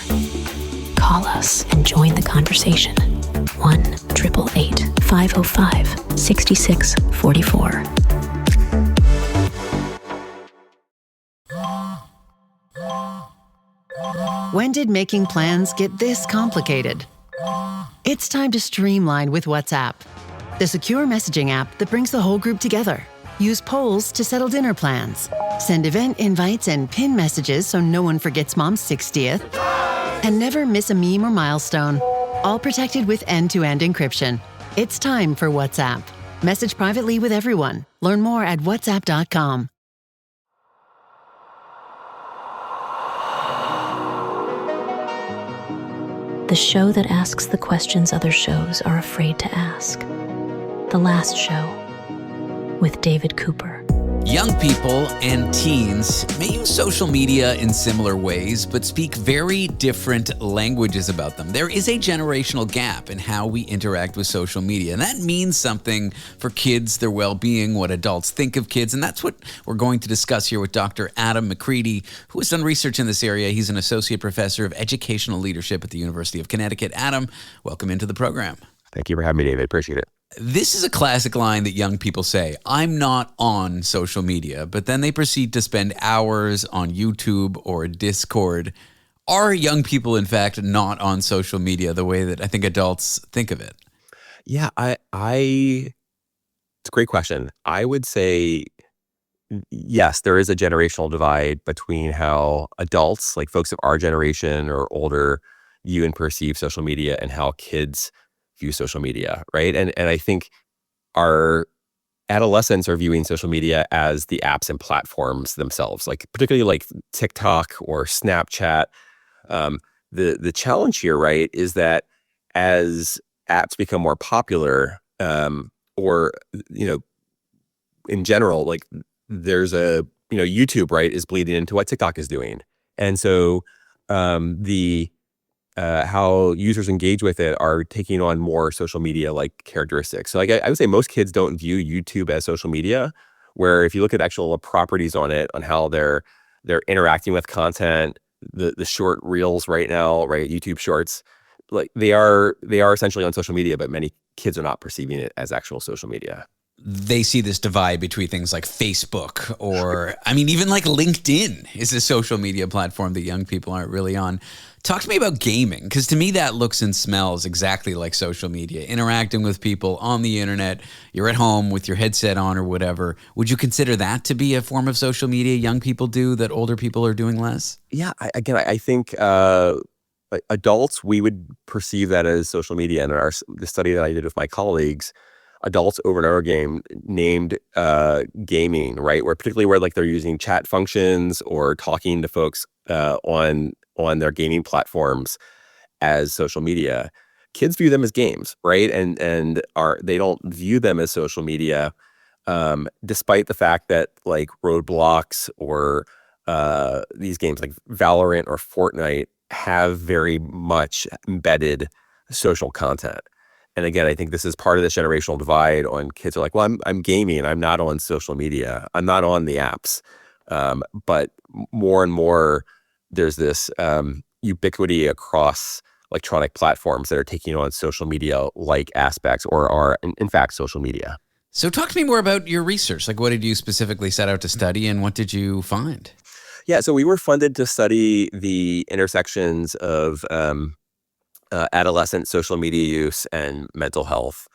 Call us and join the conversation. 1-888-505-6644. When did making plans get this complicated? It's time to streamline with WhatsApp, the secure messaging app that brings the whole group together. Use polls to settle dinner plans. Send event invites and pin messages so no one forgets Mom's 60th. And never miss a meme or milestone. All protected with end-to-end encryption. It's time for WhatsApp. Message privately with everyone. Learn more at whatsapp.com. The show that asks the questions other shows are afraid to ask. The Last Show with David Cooper. Young people and teens may use social media in similar ways, but speak very different languages about them. There is a generational gap in how we interact with social media, and that means something for kids, their well-being, what adults think of kids, and that's what we're going to discuss here with Dr. Adam McCready, who has done research in this area. He's an associate professor of educational leadership at the University of Connecticut. Adam, welcome into the program. Thank you for having me, David. Appreciate it. This is a classic line that young people say, I'm not on social media, but then they proceed to spend hours on YouTube or Discord. Are young people, in fact, not on social media the way that I think adults think of it? Yeah, it's a great question. I would say, yes, there is a generational divide between how adults, like folks of our generation or older, view and perceive social media and how kids view social media, right? And I think our adolescents are viewing social media as the apps and platforms themselves, like particularly like TikTok or Snapchat. The challenge here, right, is that as apps become more popular, or in general, like there's YouTube, right, is bleeding into what TikTok is doing, and so how users engage with it are taking on more social media like characteristics. So like I would say most kids don't view YouTube as social media, where if you look at actual properties on it, on how they're interacting with content, the short reels right now, right, YouTube shorts, like they are essentially on social media, but many kids are not perceiving it as actual social media. They see this divide between things like Facebook or, I mean, even like LinkedIn is a social media platform that young people aren't really on. Talk to me about gaming, because to me that looks and smells exactly like social media, interacting with people on the internet. You're at home with your headset on or whatever. Would you consider that to be a form of social media young people do that older people are doing less? Yeah, I think adults, we would perceive that as social media. And the study that I did with my colleagues, adults over and over again named gaming, right? Particularly where like they're using chat functions or talking to folks on their gaming platforms as social media. Kids view them as games, right? And they don't view them as social media, despite the fact that like Roblox or these games like Valorant or Fortnite have very much embedded social content. And again, I think this is part of this generational divide on kids are like, well, I'm gaming. I'm not on social media. I'm not on the apps. But more and more, there's this ubiquity across electronic platforms that are taking on social media-like aspects or are, in fact, social media. So talk to me more about your research. Like, what did you specifically set out to study and what did you find? Yeah, so we were funded to study the intersections of adolescent social media use and mental health.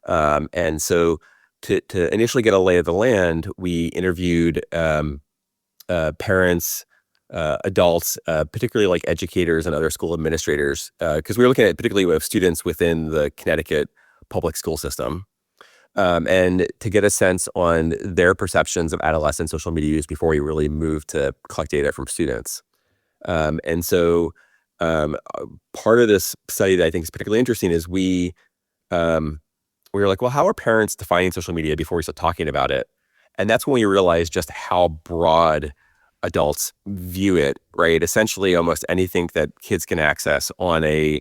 And so to initially get a lay of the land, we interviewed parents, adults, particularly like educators and other school administrators, because we were looking at particularly with students within the Connecticut public school system. And to get a sense on their perceptions of adolescent social media use before we really moved to collect data from students. And so part of this study that I think is particularly interesting is we were like, well, how are parents defining social media before we start talking about it? And that's when we realized just how broad adults view it, right? Essentially, almost anything that kids can access on a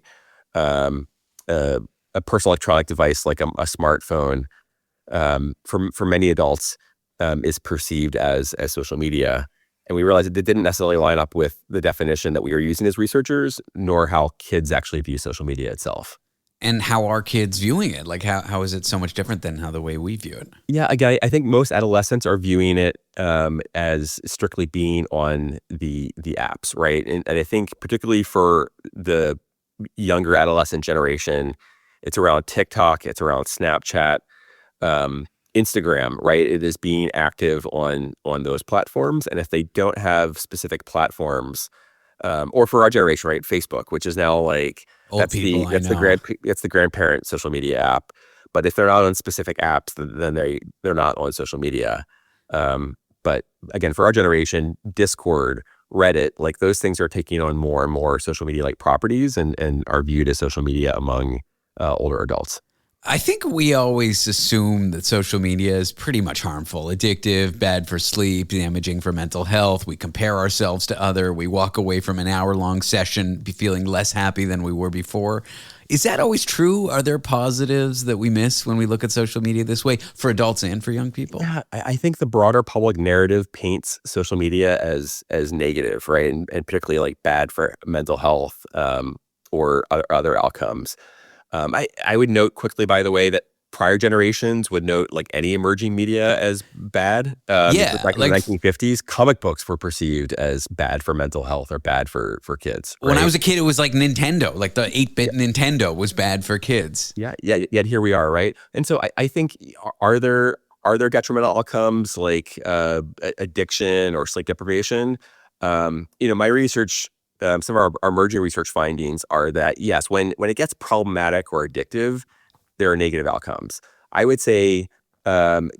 personal electronic device like a smartphone, for many adults, is perceived as social media. And we realized it didn't necessarily line up with the definition that we were using as researchers, nor how kids actually view social media itself. And how are kids viewing it? Like, how is it so much different than how the way we view it? Yeah, again, I think most adolescents are viewing it as strictly being on the apps, right? And I think particularly for the younger adolescent generation, it's around TikTok, it's around Snapchat, Instagram, right? It is being active on those platforms. And if they don't have specific platforms, or for our generation, right, Facebook, which is now like that's the grandparent social media app. But if they're not on specific apps, then they're not on social media. But again, for our generation, Discord, Reddit, like those things are taking on more and more social media like properties and are viewed as social media among older adults. I think we always assume that social media is pretty much harmful, addictive, bad for sleep, damaging for mental health. We compare ourselves to other. We walk away from an hour-long session feeling less happy than we were before. Is that always true? Are there positives that we miss when we look at social media this way for adults and for young people? Yeah, I think the broader public narrative paints social media as negative, right? And particularly like bad for mental health or other outcomes. I would note quickly, by the way, that prior generations would note like any emerging media as bad. Back in the 1950s, comic books were perceived as bad for mental health or bad for kids. Right? When I was a kid, it was like Nintendo, like the 8-bit Nintendo was bad for kids. Yeah. Yet here we are, right? And so I think are there detrimental outcomes like addiction or sleep deprivation? My research. Some of our emerging research findings are that, yes, when it gets problematic or addictive, there are negative outcomes. I would say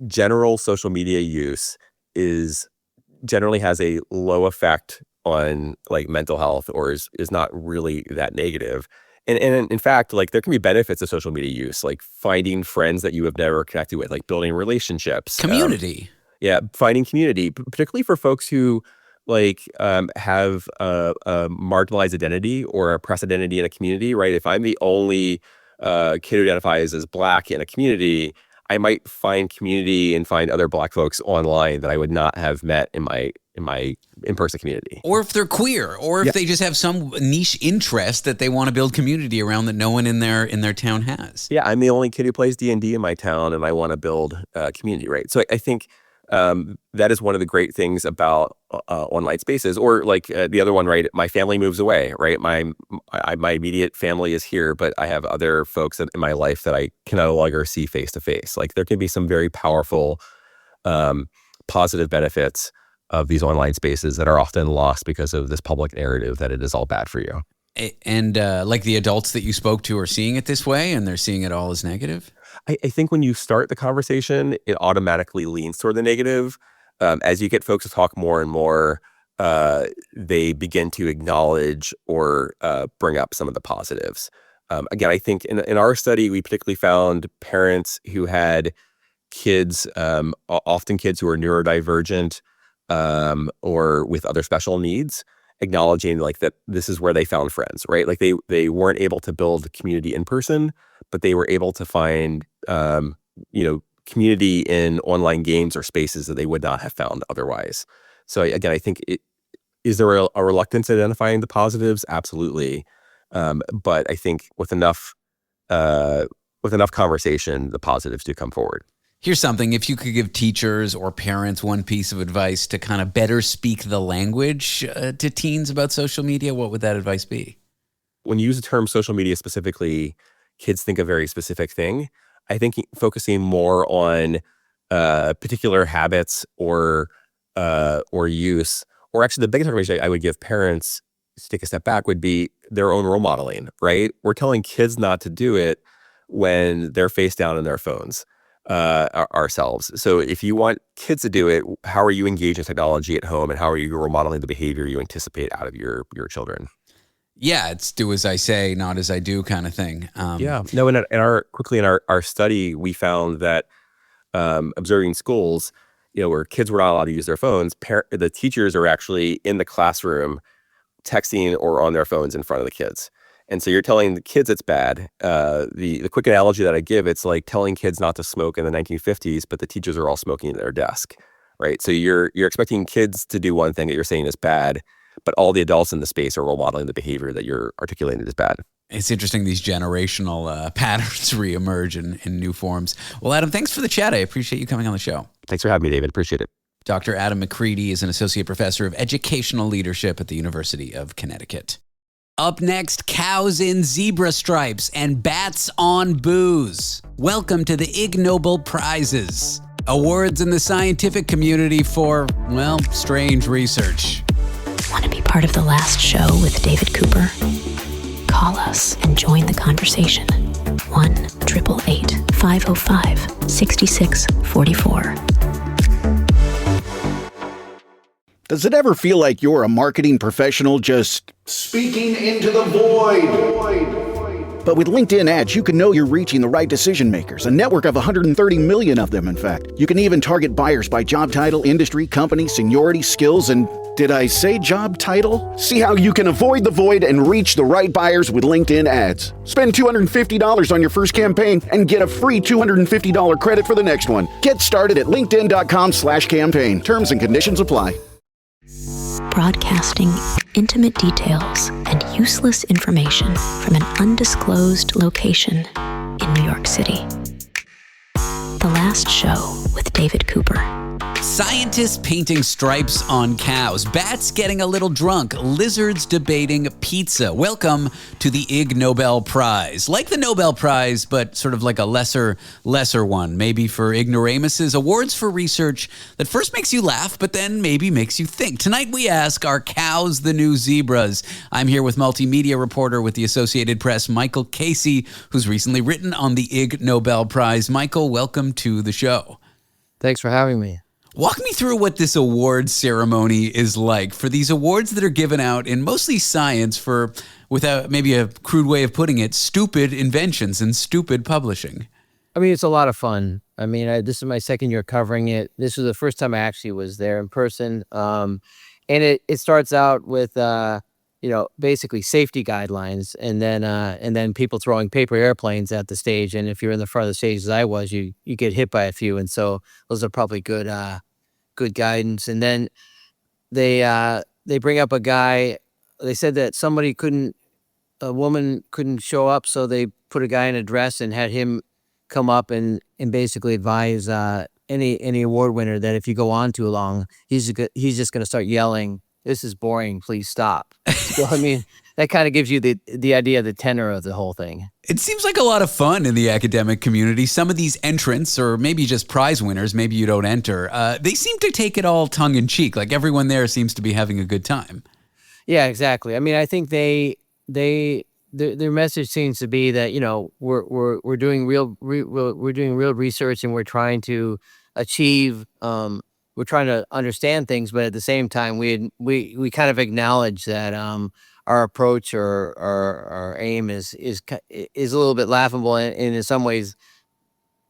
general social media use generally has a low effect on like mental health or is not really that negative. And in fact, like there can be benefits of social media use, like finding friends that you have never connected with, like building relationships. Community. Finding community, particularly for folks who have a marginalized identity or a oppressed identity in a community, right? If I'm the only kid who identifies as Black in a community, I might find community and find other Black folks online that I would not have met in my in-person community. Or if they're queer, or if they just have some niche interest that they want to build community around that no one in their town has. Yeah, I'm the only kid who plays D&D in my town, and I want to build community, right? So I think that is one of the great things about online spaces. Or like the other one, right? My family moves away, right? My immediate family is here, but I have other folks in my life that I can no longer see face to face. Like there can be some very powerful positive benefits of these online spaces that are often lost because of this public narrative that it is all bad for you. And like the adults that you spoke to are seeing it this way, and they're seeing it all as negative? I think when you start the conversation, it automatically leans toward the negative. As you get folks to talk more and more, they begin to acknowledge or bring up some of the positives. Again, I think in our study, we particularly found parents who had kids, often kids who are neurodivergent, or with other special needs, acknowledging like that this is where they found friends, right? Like they weren't able to build community in person, but they were able to find community in online games or spaces that they would not have found otherwise. So again, I think is there a reluctance to identifying the positives? Absolutely. But I think with enough conversation, the positives do come forward. Here's something, if you could give teachers or parents one piece of advice to kind of better speak the language to teens about social media, what would that advice be? When you use the term social media specifically, kids think a very specific thing. I think focusing more on particular habits or use, or actually the biggest recommendation I would give parents to take a step back would be their own role modeling, right? We're telling kids not to do it when they're face down in their phones. Ourselves. So if you want kids to do it, how are you engaging technology at home, and how are you role modeling the behavior you anticipate out of your children? Yeah, it's do as I say, not as I do kind of thing. Yeah. No, in our study, we found that observing schools, where kids were not allowed to use their phones, the teachers are actually in the classroom texting or on their phones in front of the kids. And so you're telling the kids it's bad. The quick analogy that I give, it's like telling kids not to smoke in the 1950s, but the teachers are all smoking at their desk, right? So you're expecting kids to do one thing that you're saying is bad, but all the adults in the space are role modeling the behavior that you're articulating as bad. It's interesting these generational patterns reemerge in new forms. Well, Adam, thanks for the chat. I appreciate you coming on the show. Thanks for having me, David. Appreciate it. Dr. Adam McCready is an associate professor of educational leadership at the University of Connecticut. Up next, cows in zebra stripes and bats on booze. Welcome to the Ig Nobel Prizes, awards in the scientific community for, well, strange research. Want to be part of the last show with David Cooper? Call us and join the conversation. 1-888-505-6644. Does it ever feel like you're a marketing professional just speaking into the void? But with LinkedIn ads, you can know you're reaching the right decision makers, a network of 130 million of them, in fact. You can even target buyers by job title, industry, company, seniority, skills, and did I say job title? See how you can avoid the void and reach the right buyers with LinkedIn ads. Spend $250 on your first campaign and get a free $250 credit for the next one. Get started at linkedin.com/campaign. Terms and conditions apply. Broadcasting intimate details and useless information from an undisclosed location in New York City. The Last Show with David Cooper. Scientists painting stripes on cows, bats getting a little drunk, lizards debating pizza. Welcome to the Ig Nobel Prize. Like the Nobel Prize, but sort of like a lesser one. Maybe for ignoramuses, awards for research that first makes you laugh, but then maybe makes you think. Tonight we ask, are cows the new zebras? I'm here with multimedia reporter with the Associated Press, Michael Casey, who's recently written on the Ig Nobel Prize. Michael, welcome to the show. Thanks for having me. Walk me through what this awards ceremony is like for these awards that are given out in mostly science for, without maybe a crude way of putting it, stupid inventions and stupid publishing. I mean, it's a lot of fun. I mean, this is my second year covering it. This was the first time I actually was there in person. And it starts out with basically safety guidelines, and then people throwing paper airplanes at the stage. And if you're in the front of the stage, as I was, you get hit by a few, and so those are probably good guidance. And then they bring up a guy. They said that a woman couldn't show up, so they put a guy in a dress and had him come up and basically advise any award winner that if you go on too long, he's just going to start yelling, "This is boring, please stop." So, I mean, that kind of gives you the idea of the tenor of the whole thing. It seems like a lot of fun in the academic community. Some of these entrants, or maybe just prize winners, maybe you don't enter, they seem to take it all tongue in cheek. Like everyone there seems to be having a good time. Yeah, exactly. I mean, I think their message seems to be that we're doing real research, and we're trying to achieve we're trying to understand things, but at the same time we kind of acknowledge that our approach or our aim is a little bit laughable, and in some ways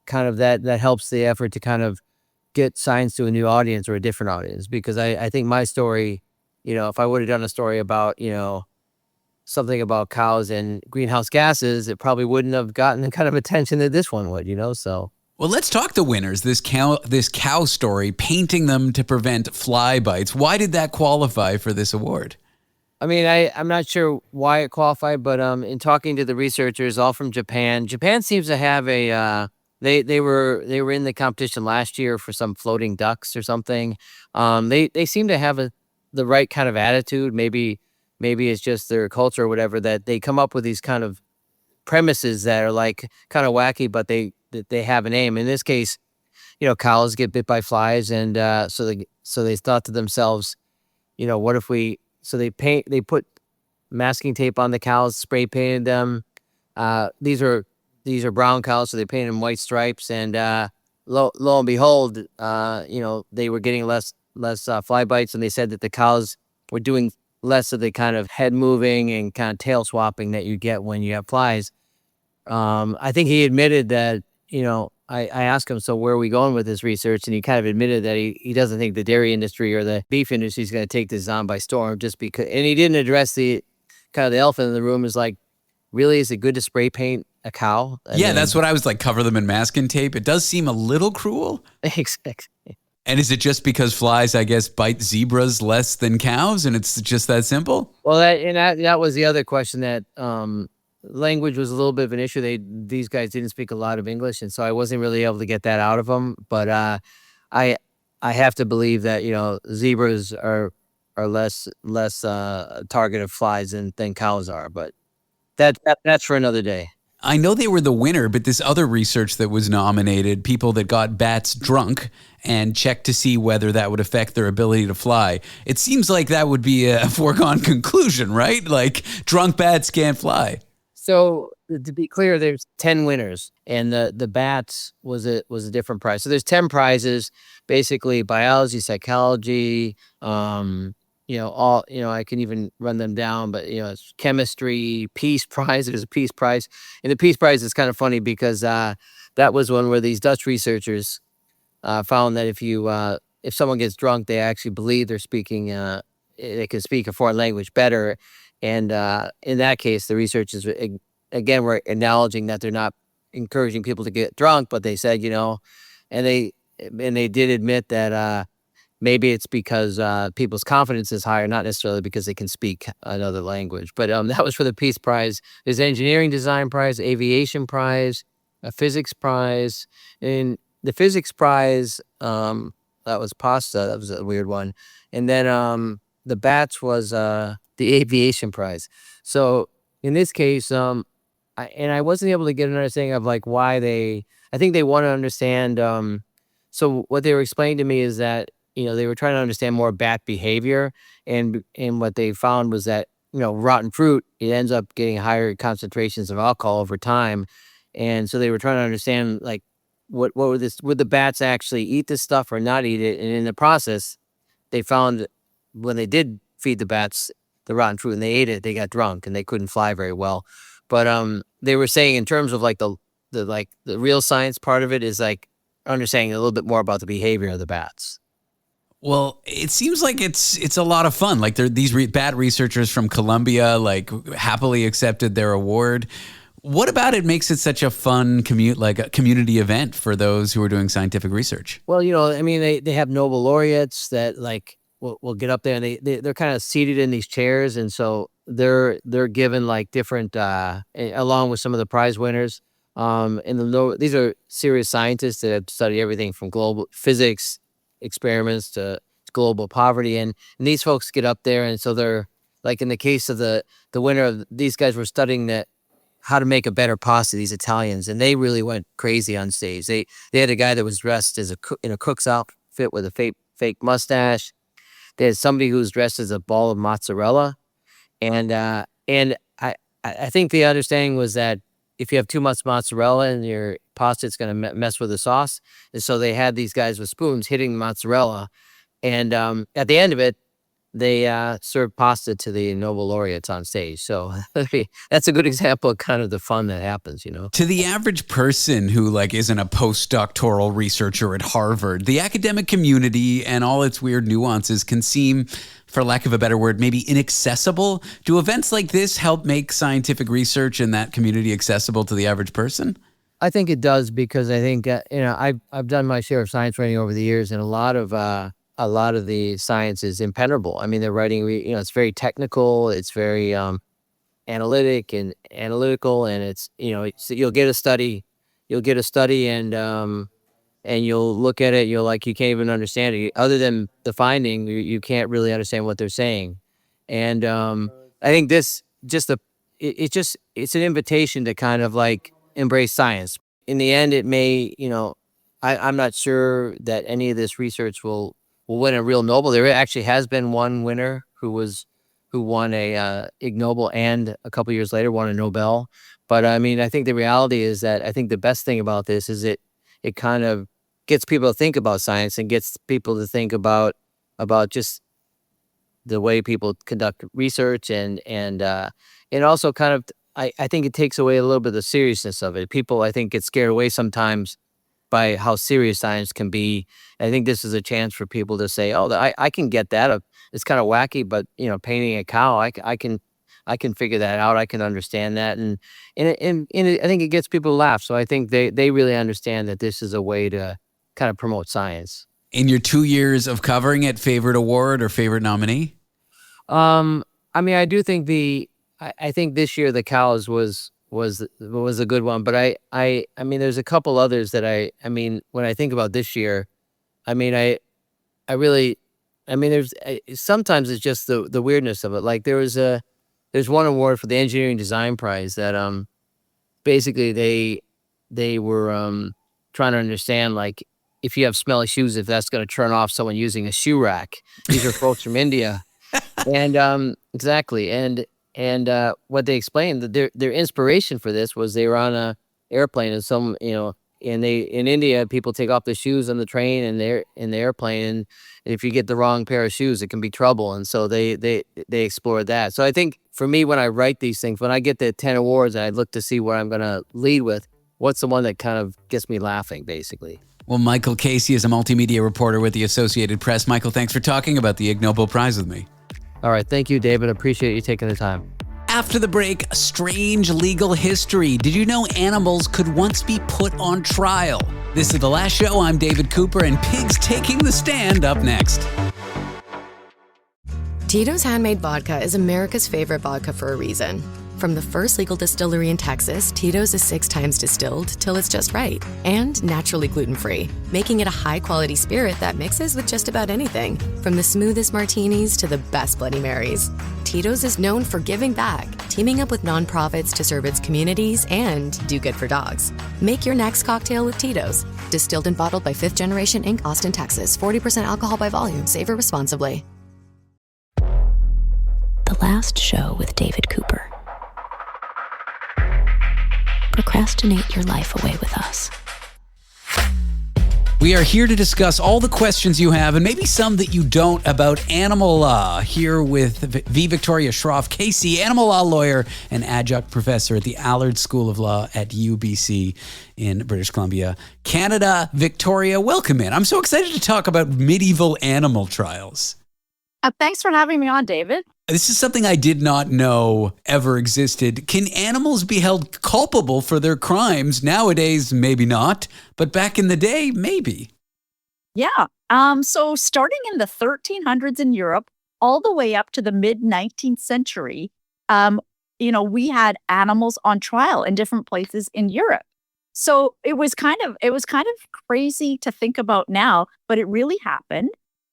kind of that helps the effort to kind of get science to a new audience or a different audience. Because I think my story, if I would have done a story about something about cows and greenhouse gases, it probably wouldn't have gotten the kind of attention that this one would, so. Well, let's talk the winners. This cow story, painting them to prevent fly bites. Why did that qualify for this award? I mean, I'm not sure why it qualified, but in talking to the researchers, all from Japan seems to have they were in the competition last year for some floating ducks or something. They seem to have the right kind of attitude. Maybe it's just their culture or whatever, that they come up with these kind of premises that are like kind of wacky, but they have an aim. In this case, cows get bit by flies, and so they thought to themselves, what if they put masking tape on the cows, spray painted them. These are brown cows, so they painted them white stripes, and lo and behold, they were getting less fly bites, and they said that the cows were doing less of the kind of head moving and kind of tail swapping that you get when you have flies. I think he admitted that, I asked him, so where are we going with this research? And he kind of admitted that he doesn't think the dairy industry or the beef industry is going to take this on by storm, just because, and he didn't address the elephant in the room, is like, really, is it good to spray paint a cow? That's what I was like, cover them in masking tape. It does seem a little cruel. Exactly. And is it just because flies, I guess, bite zebras less than cows, and it's just that simple? Well, that was the other question, that language was a little bit of an issue. These guys didn't speak a lot of English, and so I wasn't really able to get that out of them. But I have to believe that zebras are less target of flies than cows are. But that's for another day. I know they were the winner, but this other research that was nominated, people that got bats drunk and checked to see whether that would affect their ability to fly. It seems like that would be a foregone conclusion, right? Like, drunk bats can't fly. So to be clear, there's 10 winners, and the bats was a different prize. So there's 10 prizes, basically biology, psychology, I can even run them down, but it's chemistry, peace prize. There's a peace prize, and the peace prize is kind of funny because that was one where these Dutch researchers found that if someone gets drunk, they actually believe they're speaking, they can speak a foreign language better, and in that case, the researchers again were acknowledging that they're not encouraging people to get drunk, but they said, and they did admit that. Maybe it's because people's confidence is higher, not necessarily because they can speak another language. But that was for the Peace Prize. There's engineering design prize, aviation prize, a physics prize. And the physics prize, that was pasta. That was a weird one. And then the bats was the aviation prize. So in this case, I wasn't able to get an understanding of like why I think they want to understand. So what they were explaining to me is that, they were trying to understand more bat behavior, and what they found was that, rotten fruit, it ends up getting higher concentrations of alcohol over time. And so they were trying to understand, like, would the bats actually eat this stuff or not eat it? And in the process, they found when they did feed the bats the rotten fruit and they ate it, they got drunk and they couldn't fly very well. But they were saying, in terms of like the real science part of it, is like understanding a little bit more about the behavior of the bats. Well, it seems like it's a lot of fun. Like these bad researchers from Columbia like happily accepted their award. What about it makes it such a fun a community event for those who are doing scientific research? Well, I mean, they have Nobel laureates that like will get up there, and they're kind of seated in these chairs, and so they're given like different along with some of the prize winners. These are serious scientists that have studied everything from global physics experiments to global poverty, and these folks get up there, and so they're like, in the case of the winner of these guys were studying how to make a better pasta, these Italians, and they really went crazy on stage. They had a guy that was dressed as in a cook's outfit with a fake mustache. They had somebody who was dressed as a ball of mozzarella, and I think the understanding was that if you have too much mozzarella in your pasta, it's going to mess with the sauce. And so they had these guys with spoons hitting the mozzarella, and at the end of it, they served pasta to the Nobel laureates on stage. So that's a good example of kind of the fun that happens, To the average person who like isn't a postdoctoral researcher at Harvard, the academic community and all its weird nuances can seem, for lack of a better word, maybe inaccessible. Do events like this help make scientific research in that community accessible to the average person? I think it does, because I think I've done my share of science writing over the years, and a lot of the science is impenetrable. I mean, they're writing, it's very technical, it's very analytical, and it's, you'll get a study, and you'll look at it, you can't even understand it. Other than the finding, you can't really understand what they're saying. And I think this it's an invitation to kind of like embrace science. In the end, it may, I'm not sure that any of this research will win a real Nobel. There actually has been one winner who won a Ig Nobel, and a couple years later won a Nobel. But I mean, I think the reality is that I think the best thing about this is it kind of gets people to think about science, and gets people to think about just the way people conduct research, and also kind of, I think it takes away a little bit of the seriousness of it. People, I think, get scared away sometimes by how serious science can be. I think this is a chance for people to say, "Oh, I can get that. It's kind of wacky, but painting a cow, I can figure that out. I can understand that." And I think it gets people to laugh. So I think they really understand that this is a way to kind of promote science. In your 2 years of covering it, favorite award or favorite nominee? I mean, I do think I think this year the cows was a good one, but I mean, there's a couple others that I mean, when I think about this year, I mean, there's sometimes it's just the weirdness of it. Like there's one award for the engineering design prize that basically they were trying to understand, like, if you have smelly shoes, if that's going to turn off someone using a shoe rack. These are folks from India, and exactly, and what they explained, that their inspiration for this was they were on a airplane, and in India, people take off their shoes on the train and they're in the airplane, and if you get the wrong pair of shoes, it can be trouble. And so they explored that. So I think for me, when I write these things, when I get the 10 awards, I look to see where I'm going to lead with, what's the one that kind of gets me laughing, basically. Well, Michael Casey is a multimedia reporter with the Associated Press. Michael, thanks for talking about the Ig Nobel Prize with me. All right. Thank you, David. Appreciate you taking the time. After the break, strange legal history. Did you know animals could once be put on trial? This is The Last Show. I'm David Cooper, and Pigs Taking the Stand up next. Tito's Handmade Vodka is America's favorite vodka for a reason. From the first legal distillery in Texas, Tito's is 6 times distilled till it's just right, and naturally gluten-free, making it a high-quality spirit that mixes with just about anything, from the smoothest martinis to the best Bloody Marys. Tito's is known for giving back, teaming up with nonprofits to serve its communities and do good for dogs. Make your next cocktail with Tito's. Distilled and bottled by 5th Generation Inc., Austin, Texas. 40% alcohol by volume. Savor responsibly. The Last Show with David Cooper. Procrastinate your life away with us. We are here to discuss all the questions you have and maybe some that you don't about animal law. Here with V. Victoria Shroff, KC, animal law lawyer and adjunct professor at the Allard School of Law at UBC in British Columbia, Canada. Victoria, welcome in. I'm so excited to talk about medieval animal trials. Thanks for having me on, David. This is something I did not know ever existed. Can animals be held culpable for their crimes? Nowadays, maybe not, but back in the day, maybe. Yeah. So starting in the 1300s in Europe, all the way up to the mid 19th century, we had animals on trial in different places in Europe. So it was kind of crazy to think about now, but it really happened.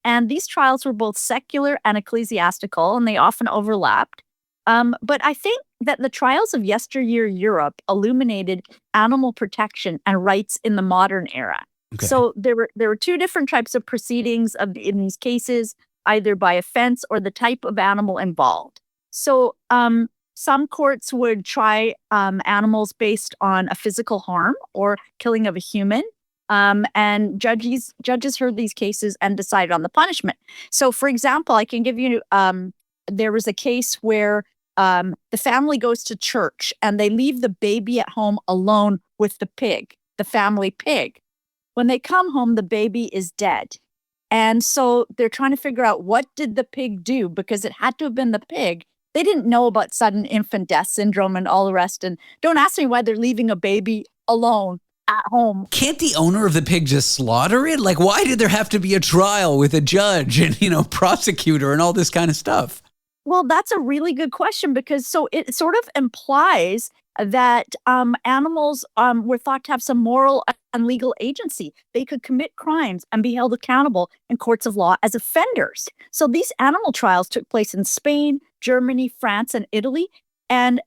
And these trials were both secular and ecclesiastical, and they often overlapped. But I think that the trials of yesteryear Europe illuminated animal protection and rights in the modern era. Okay. So there were two different types of proceedings in these cases, either by offense or the type of animal involved. So some courts would try animals based on a physical harm or killing of a human. And judges heard these cases and decided on the punishment. So, for example, I can give you, there was a case where the family goes to church and they leave the baby at home alone with the pig, the family pig. When they come home, the baby is dead. And so they're trying to figure out, what did the pig do? Because it had to have been the pig. They didn't know about sudden infant death syndrome and all the rest. And don't ask me why they're leaving a baby alone at home. Can't the owner of the pig just slaughter it? Like, why did there have to be a trial with a judge and, prosecutor and all this kind of stuff? Well, that's a really good question, because so it sort of implies that animals were thought to have some moral and legal agency. They could commit crimes and be held accountable in courts of law as offenders. So these animal trials took place in Spain, Germany, France, and Italy. And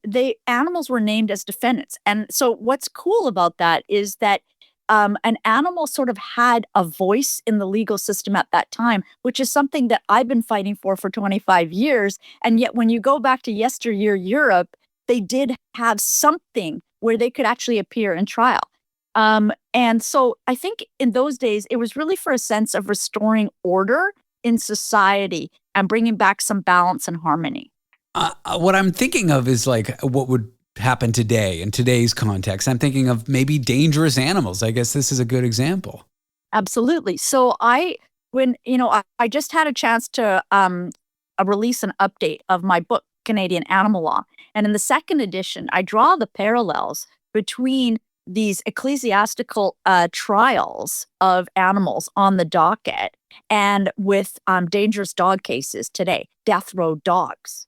animals were named as defendants. And so what's cool about that is that an animal sort of had a voice in the legal system at that time, which is something that I've been fighting for 25 years. And yet when you go back to yesteryear Europe, they did have something where they could actually appear in trial. And so I think in those days, it was really for a sense of restoring order in society and bringing back some balance and harmony. What I'm thinking of is like what would happen today in today's context. I'm thinking of maybe dangerous animals. I guess this is a good example. Absolutely. So I just had a chance to release an update of my book, Canadian Animal Law. And in the second edition, I draw the parallels between these ecclesiastical trials of animals on the docket and with dangerous dog cases today, death row dogs.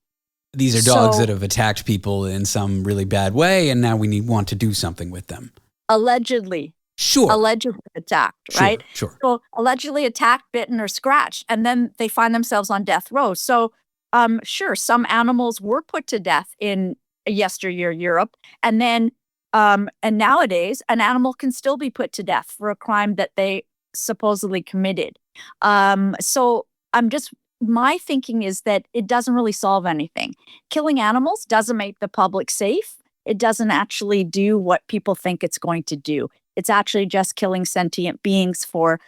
These are dogs that have attacked people in some really bad way, and now we want to do something with them. Allegedly. Sure. Allegedly attacked, right? Sure. So allegedly attacked, bitten, or scratched, and then they find themselves on death row. So sure, some animals were put to death in yesteryear Europe, and then and nowadays an animal can still be put to death for a crime that they supposedly committed. My thinking is that it doesn't really solve anything. Killing animals doesn't make the public safe. It doesn't actually do what people think it's going to do. It's actually just killing sentient beings for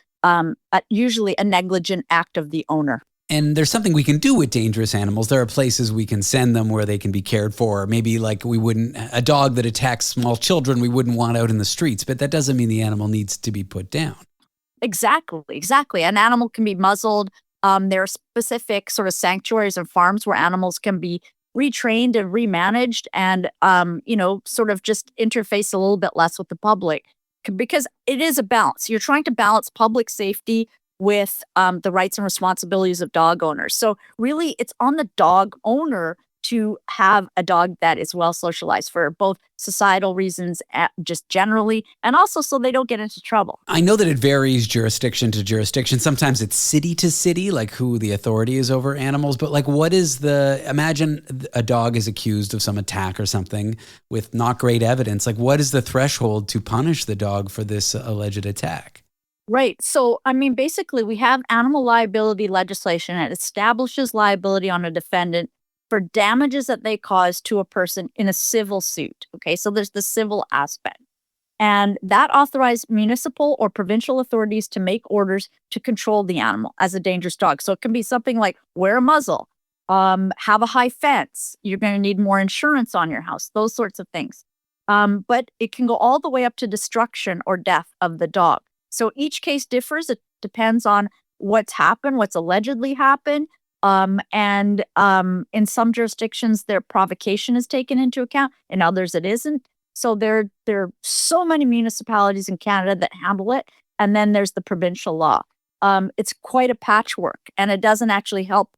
usually a negligent act of the owner. And there's something we can do with dangerous animals. There are places we can send them where they can be cared for. Maybe like a dog that attacks small children, we wouldn't want out in the streets, but that doesn't mean the animal needs to be put down. Exactly. An animal can be muzzled. There are specific sort of sanctuaries and farms where animals can be retrained and remanaged and, sort of just interface a little bit less with the public, because it is a balance. You're trying to balance public safety with the rights and responsibilities of dog owners. So really, it's on the dog owner to have a dog that is well socialized for both societal reasons, just generally, and also so they don't get into trouble. I know that it varies jurisdiction to jurisdiction. Sometimes it's city to city, like who the authority is over animals. But like, imagine a dog is accused of some attack or something with not great evidence. Like, what is the threshold to punish the dog for this alleged attack? Right. So, basically, we have animal liability legislation. It establishes liability on a defendant for damages that they cause to a person in a civil suit. Okay, so there's the civil aspect. And that authorized municipal or provincial authorities to make orders to control the animal as a dangerous dog. So it can be something like wear a muzzle, have a high fence, you're going to need more insurance on your house, those sorts of things. But it can go all the way up to destruction or death of the dog. So each case differs. It depends on what's happened, what's allegedly happened. And in some jurisdictions, their provocation is taken into account. In others, it isn't. So there are so many municipalities in Canada that handle it. And then there's the provincial law. It's quite a patchwork, and it doesn't actually help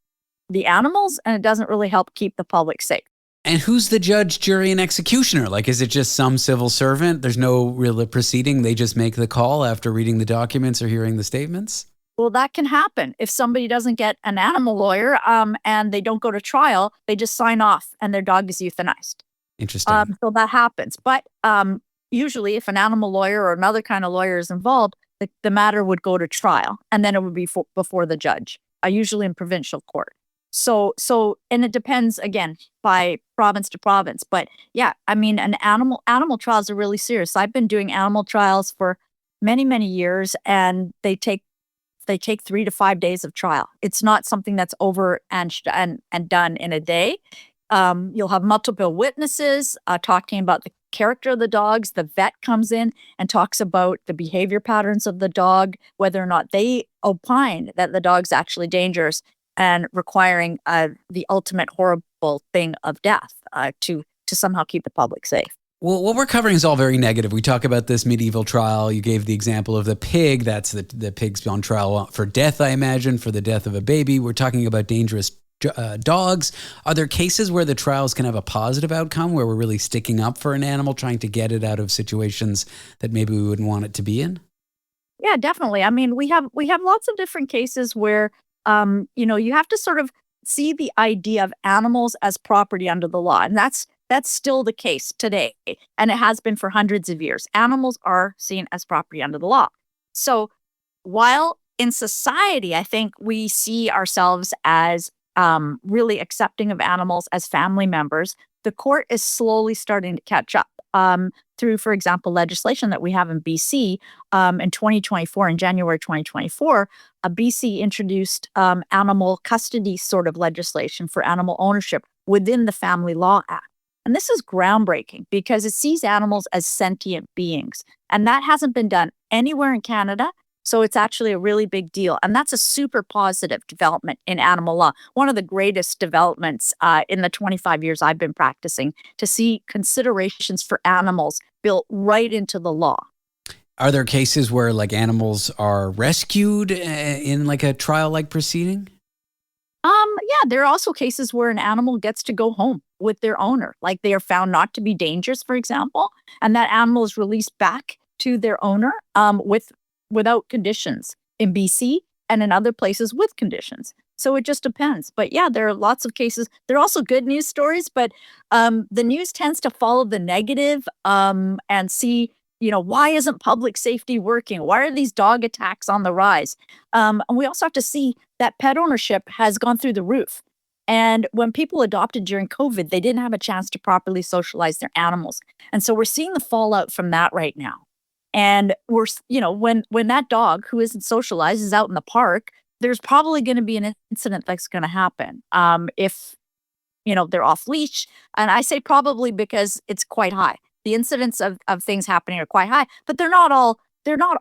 the animals, and it doesn't really help keep the public safe. And who's the judge, jury, and executioner? Like, is it just some civil servant? There's no real proceeding. They just make the call after reading the documents or hearing the statements? Well, that can happen. If somebody doesn't get an animal lawyer and they don't go to trial, they just sign off and their dog is euthanized. Interesting. So that happens. But usually if an animal lawyer or another kind of lawyer is involved, the matter would go to trial, and then it would be before the judge, usually in provincial court. So, and it depends, again, by province to province. But yeah, I mean, animal trials are really serious. I've been doing animal trials for many, many years, and they take 3 to 5 days of trial. It's not something that's over and done in a day. You'll have multiple witnesses talking about the character of the dogs. The vet comes in and talks about the behavior patterns of the dog, whether or not they opine that the dog's actually dangerous and requiring the ultimate horrible thing of death to somehow keep the public safe. Well, what we're covering is all very negative. We talk about this medieval trial. You gave the example of the pig. That's the pig's on trial for death, I imagine, for the death of a baby. We're talking about dangerous dogs. Are there cases where the trials can have a positive outcome, where we're really sticking up for an animal, trying to get it out of situations that maybe we wouldn't want it to be in? Yeah, definitely. I mean, we have lots of different cases where you have to sort of see the idea of animals as property under the law, and that's still the case today, and it has been for hundreds of years. Animals are seen as property under the law. So while in society, I think we see ourselves as really accepting of animals as family members, the court is slowly starting to catch up through, for example, legislation that we have in BC. In 2024, in January 2024, BC introduced animal custody sort of legislation for animal ownership within the Family Law Act. And this is groundbreaking because it sees animals as sentient beings. And that hasn't been done anywhere in Canada. So it's actually a really big deal. And that's a super positive development in animal law. One of the greatest developments in the 25 years I've been practicing, to see considerations for animals built right into the law. Are there cases where like animals are rescued in like a trial-like proceeding? Yeah, there are also cases where an animal gets to go home with their owner. Like they are found not to be dangerous, for example, and that animal is released back to their owner without conditions in BC and in other places with conditions. So it just depends. But yeah, there are lots of cases. There are also good news stories, but the news tends to follow the negative and see, why isn't public safety working? Why are these dog attacks on the rise? And we also have to see that pet ownership has gone through the roof. And when people adopted during COVID, they didn't have a chance to properly socialize their animals. And so we're seeing the fallout from that right now. And we're, when that dog who isn't socialized is out in the park, there's probably going to be an incident that's going to happen if, they're off leash. And I say probably because it's quite high. The incidents of things happening are quite high, but they're not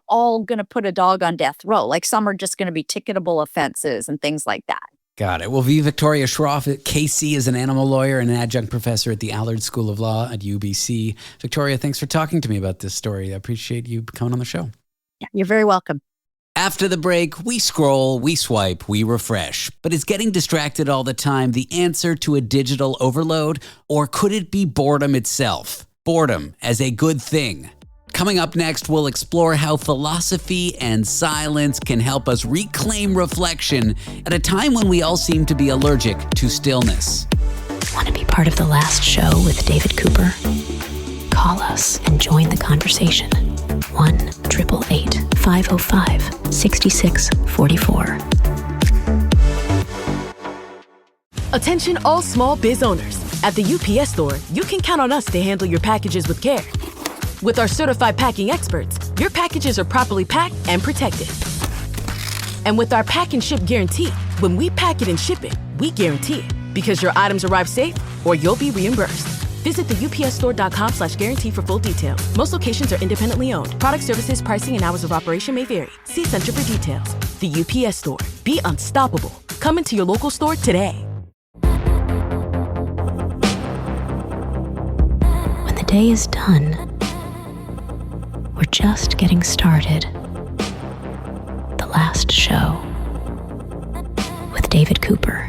all going to put a dog on death row. Like some are just going to be ticketable offenses and things like that. Got it. Well, Victoria Shroff at KC is an animal lawyer and an adjunct professor at the Allard School of Law at UBC. Victoria, thanks for talking to me about this story. I appreciate you coming on the show. Yeah, you're very welcome. After the break, we scroll, we swipe, we refresh. But is getting distracted all the time the answer to a digital overload? Or could it be boredom itself? Boredom as a good thing. Coming up next, we'll explore how philosophy and silence can help us reclaim reflection at a time when we all seem to be allergic to stillness. Want to be part of the last show with David Cooper? Call us and join the conversation. 1-888-505-6644. Attention all small biz owners. At the UPS Store, you can count on us to handle your packages with care. With our certified packing experts, your packages are properly packed and protected. And with our pack and ship guarantee, when we pack it and ship it, we guarantee it. Because your items arrive safe or you'll be reimbursed. Visit the upsstore.com/guarantee for full details. Most locations are independently owned. Product services, pricing, and hours of operation may vary. See Center for details. The UPS Store. Be unstoppable. Come into your local store today. When the day is done, we're just getting started. The Last Show with David Cooper.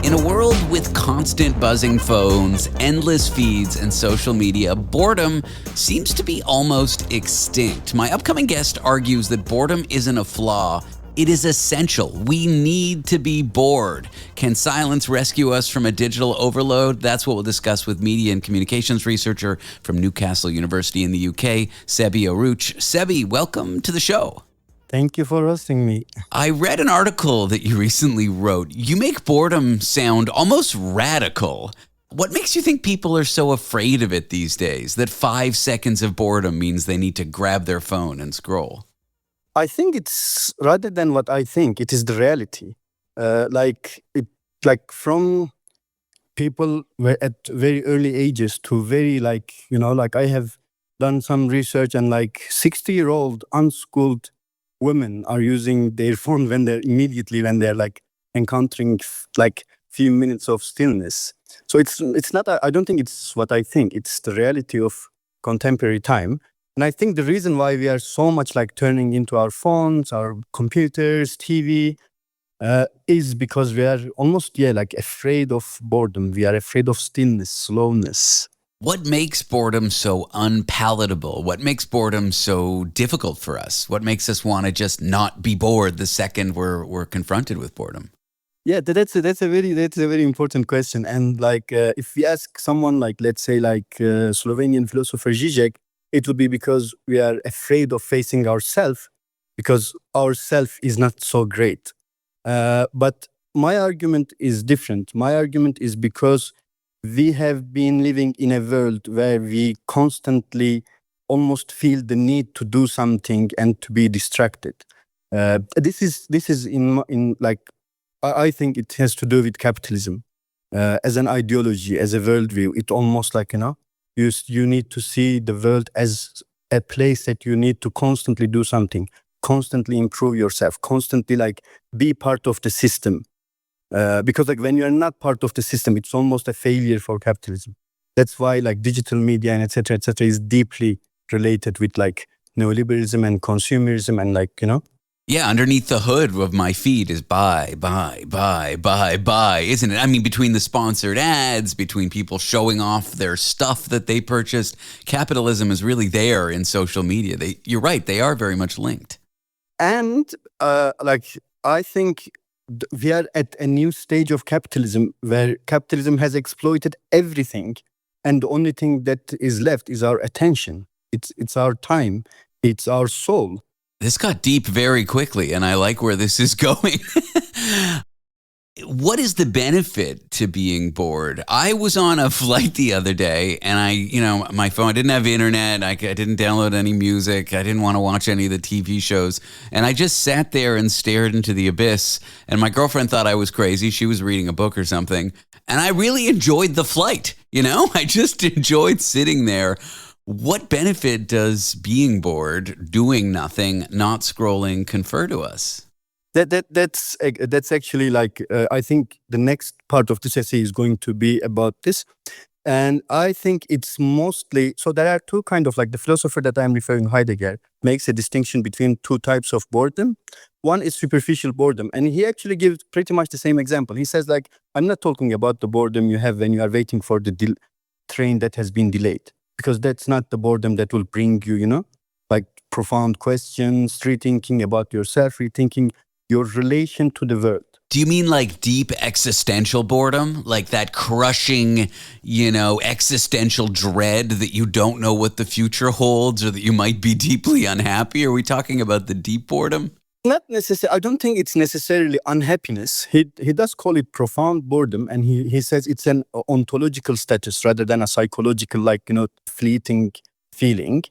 In a world with constant buzzing phones, endless feeds, and social media, boredom seems to be almost extinct. My upcoming guest argues that boredom isn't a flaw. It is essential. We need to be bored. Can silence rescue us from a digital overload? That's what we'll discuss with media and communications researcher from Newcastle University in the UK, Sebih Oruç. Sebih, welcome to the show. Thank you for hosting me. I read an article that you recently wrote. You make boredom sound almost radical. What makes you think people are so afraid of it these days, that 5 seconds of boredom means they need to grab their phone and scroll? I think it's, rather than what I think, it is the reality. From people at very early ages to very I have done some research, and 60-year-old unschooled women are using their phone when they're encountering few minutes of stillness. So it's not, I don't think it's what I think. It's the reality of contemporary time. And I think the reason why we are so much turning into our phones, our computers, TV, is because we are almost afraid of boredom. We are afraid of stillness, slowness. What makes boredom so unpalatable? What makes boredom so difficult for us? What makes us want to just not be bored the second we're confronted with boredom? Yeah, that's a very important question. And if we ask someone let's say Slovenian philosopher Zizek, it would be because we are afraid of facing ourselves, because our self is not so great. But my argument is different. My argument is because we have been living in a world where we constantly almost feel the need to do something and to be distracted. This is I think it has to do with capitalism as an ideology, as a worldview. It almost you need to see the world as a place that you need to constantly do something, constantly improve yourself, constantly be part of the system. Because when you're not part of the system, it's almost a failure for capitalism. That's why digital media and et cetera, is deeply related with neoliberalism and consumerism and Yeah, underneath the hood of my feed is buy, isn't it? I mean, between the sponsored ads, between people showing off their stuff that they purchased, capitalism is really there in social media. You're right, they are very much linked. And I think we are at a new stage of capitalism where capitalism has exploited everything, and the only thing that is left is our attention. It's our time. It's our soul. This got deep very quickly, and I like where this is going. What is the benefit to being bored? I was on a flight the other day, and my phone, I didn't have internet. I didn't download any music. I didn't want to watch any of the TV shows. And I just sat there and stared into the abyss. And my girlfriend thought I was crazy. She was reading a book or something. And I really enjoyed the flight. I just enjoyed sitting there. What benefit does being bored, doing nothing, not scrolling confer to us? That's actually I think the next part of this essay is going to be about this. And I think it's mostly, so there are two kind of the philosopher that I'm referring, Heidegger, makes a distinction between two types of boredom. One is superficial boredom. And he actually gives pretty much the same example. He says I'm not talking about the boredom you have when you are waiting for the train that has been delayed, because that's not the boredom that will bring you, profound questions, rethinking about yourself, rethinking your relation to the world. Do you mean deep existential boredom? Like that crushing, existential dread that you don't know what the future holds, or that you might be deeply unhappy? Are we talking about the deep boredom? Not necessarily. I don't think it's necessarily unhappiness. He does call it profound boredom, and he says it's an ontological status rather than a psychological, fleeting feeling.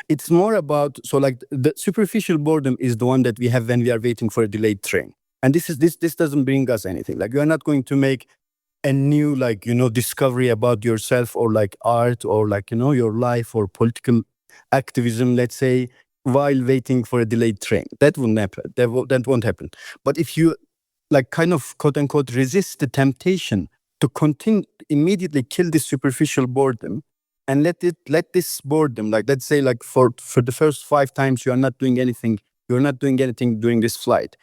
It's more about, so like the superficial boredom is the one that we have when we are waiting for a delayed train. And this doesn't bring us anything. Like, you are not going to make a new, like, discovery about yourself or like art or like, your life or political activism, let's say, while waiting for a delayed train. That won't happen. That won't happen. But if you like kind of quote unquote resist the temptation to continue, immediately kill this superficial boredom and let this boredom, like let's say like for the first 5 times you're not doing anything during this flight.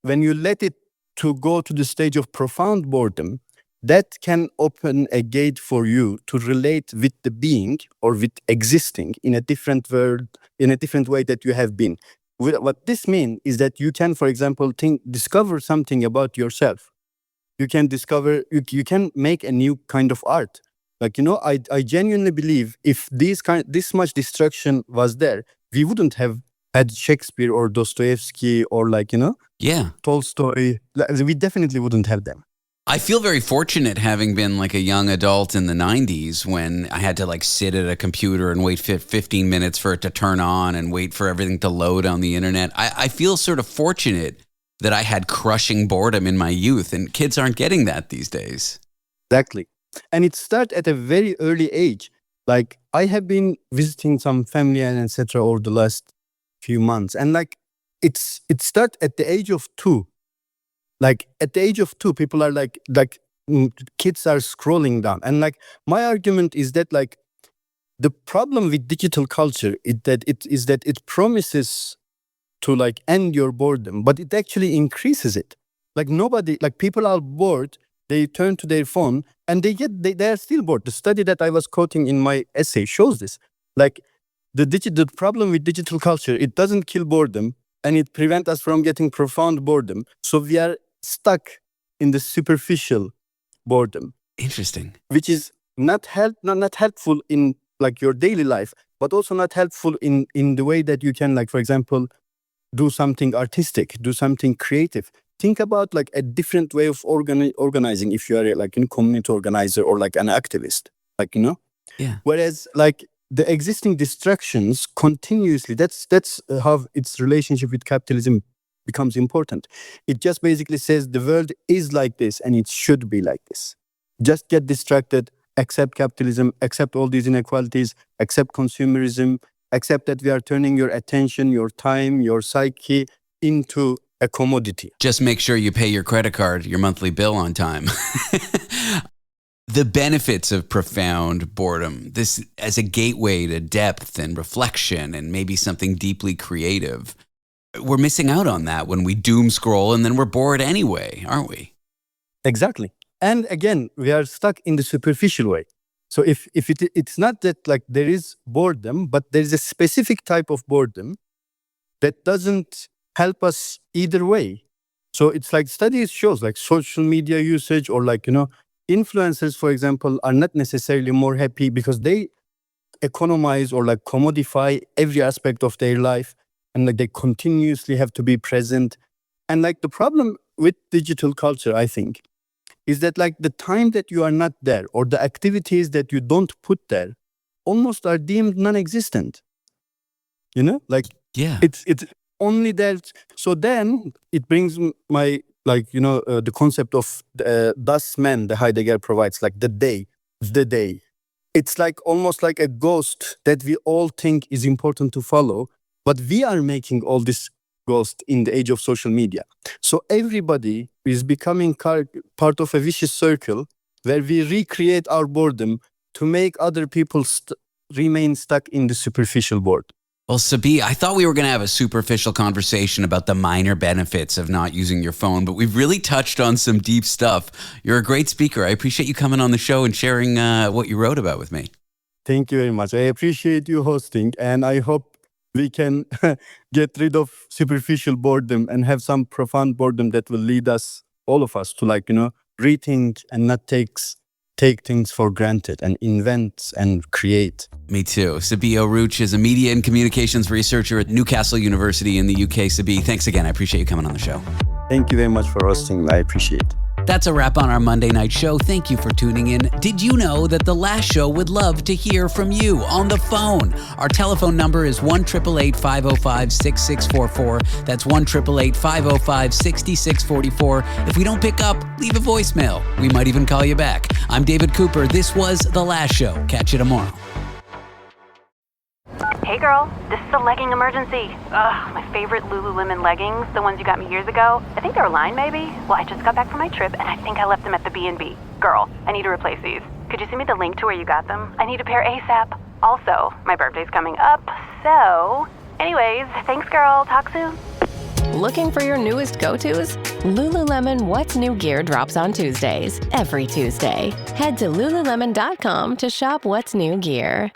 When you let it to go to the stage of profound boredom, that can open a gate for you to relate with the being or with existing in a different world, in a different way that you have been. What this means is that you can, for example, discover something about yourself. You can discover, you can make a new kind of art. Like, I genuinely believe if this much destruction was there, we wouldn't have had Shakespeare or Dostoevsky or like, Tolstoy. We definitely wouldn't have them. I feel very fortunate having been like a young adult in the 90s when I had to like sit at a computer and wait 15 minutes for it to turn on and wait for everything to load on the internet. I feel sort of fortunate that I had crushing boredom in my youth, and kids aren't getting that these days. Exactly. And it starts at a very early age. Like, I have been visiting some family and etc. over the last few months, and like it starts at the age of 2. Like at the age of 2, people are like kids are scrolling down. And like my argument is that like the problem with digital culture is that it promises to like end your boredom, but it actually increases it. Like people are bored, they turn to their phone and they are still bored. The study that I was quoting in my essay shows this. Like the problem with digital culture, it doesn't kill boredom and it prevents us from getting profound boredom. So we are stuck in the superficial boredom. Interesting. Which is not helpful in like your daily life, but also not helpful in the way that you can, like, for example, do something artistic, do something creative. Think about like a different way of organizing if you are like a community organizer or like an activist, like, Yeah. Whereas like the existing distractions continuously, that's how its relationship with capitalism becomes important. It just basically says the world is like this and it should be like this. Just get distracted, accept capitalism, accept all these inequalities, accept consumerism, accept that we are turning your attention, your time, your psyche into a commodity. Just make sure you pay your credit card, your monthly bill on time. The benefits of profound boredom, this as a gateway to depth and reflection and maybe something deeply creative. We're missing out on that when we doom scroll and then we're bored anyway, aren't we? Exactly. And again, we are stuck in the superficial way. So if it's not that like there is boredom, but there is a specific type of boredom that doesn't help us either way. So it's like studies shows like social media usage or like, influencers, for example, are not necessarily more happy because they economize or like commodify every aspect of their life. And like they continuously have to be present. And like the problem with digital culture, I think, is that like the time that you are not there or the activities that you don't put there almost are deemed non-existent. Like yeah, it's only that. So then it brings my like, the concept of das Man, the Heidegger provides, like the day. It's like almost like a ghost that we all think is important to follow. But we are making all this ghost in the age of social media. So everybody is becoming part of a vicious circle where we recreate our boredom to make other people remain stuck in the superficial boredom. Well, Sebih, I thought we were going to have a superficial conversation about the minor benefits of not using your phone, but we've really touched on some deep stuff. You're a great speaker. I appreciate you coming on the show and sharing what you wrote about with me. Thank you very much. I appreciate you hosting, and I hope we can get rid of superficial boredom and have some profound boredom that will lead us, all of us, to like, rethink and not take things for granted and invent and create. Me too. Sebih Oruç is a media and communications researcher at Newcastle University in the UK. Sebih, thanks again. I appreciate you coming on the show. Thank you very much for hosting. I appreciate it. That's a wrap on our Monday night show. Thank you for tuning in. Did you know that the last show would love to hear from you on the phone? Our telephone number is 1-888-505-6644. That's 1-888-505-6644. If we don't pick up, leave a voicemail. We might even call you back. I'm David Cooper. This was The Last Show. Catch you tomorrow. Hey girl, this is a legging emergency. Ugh, my favorite Lululemon leggings, the ones you got me years ago. I think they're a line maybe? Well, I just got back from my trip and I think I left them at the B&B. Girl, I need to replace these. Could you send me the link to where you got them? I need a pair ASAP. Also, my birthday's coming up, so... Anyways, thanks girl, talk soon. Looking for your newest go-tos? Lululemon What's New Gear drops on Tuesdays, every Tuesday. Head to lululemon.com to shop What's New Gear.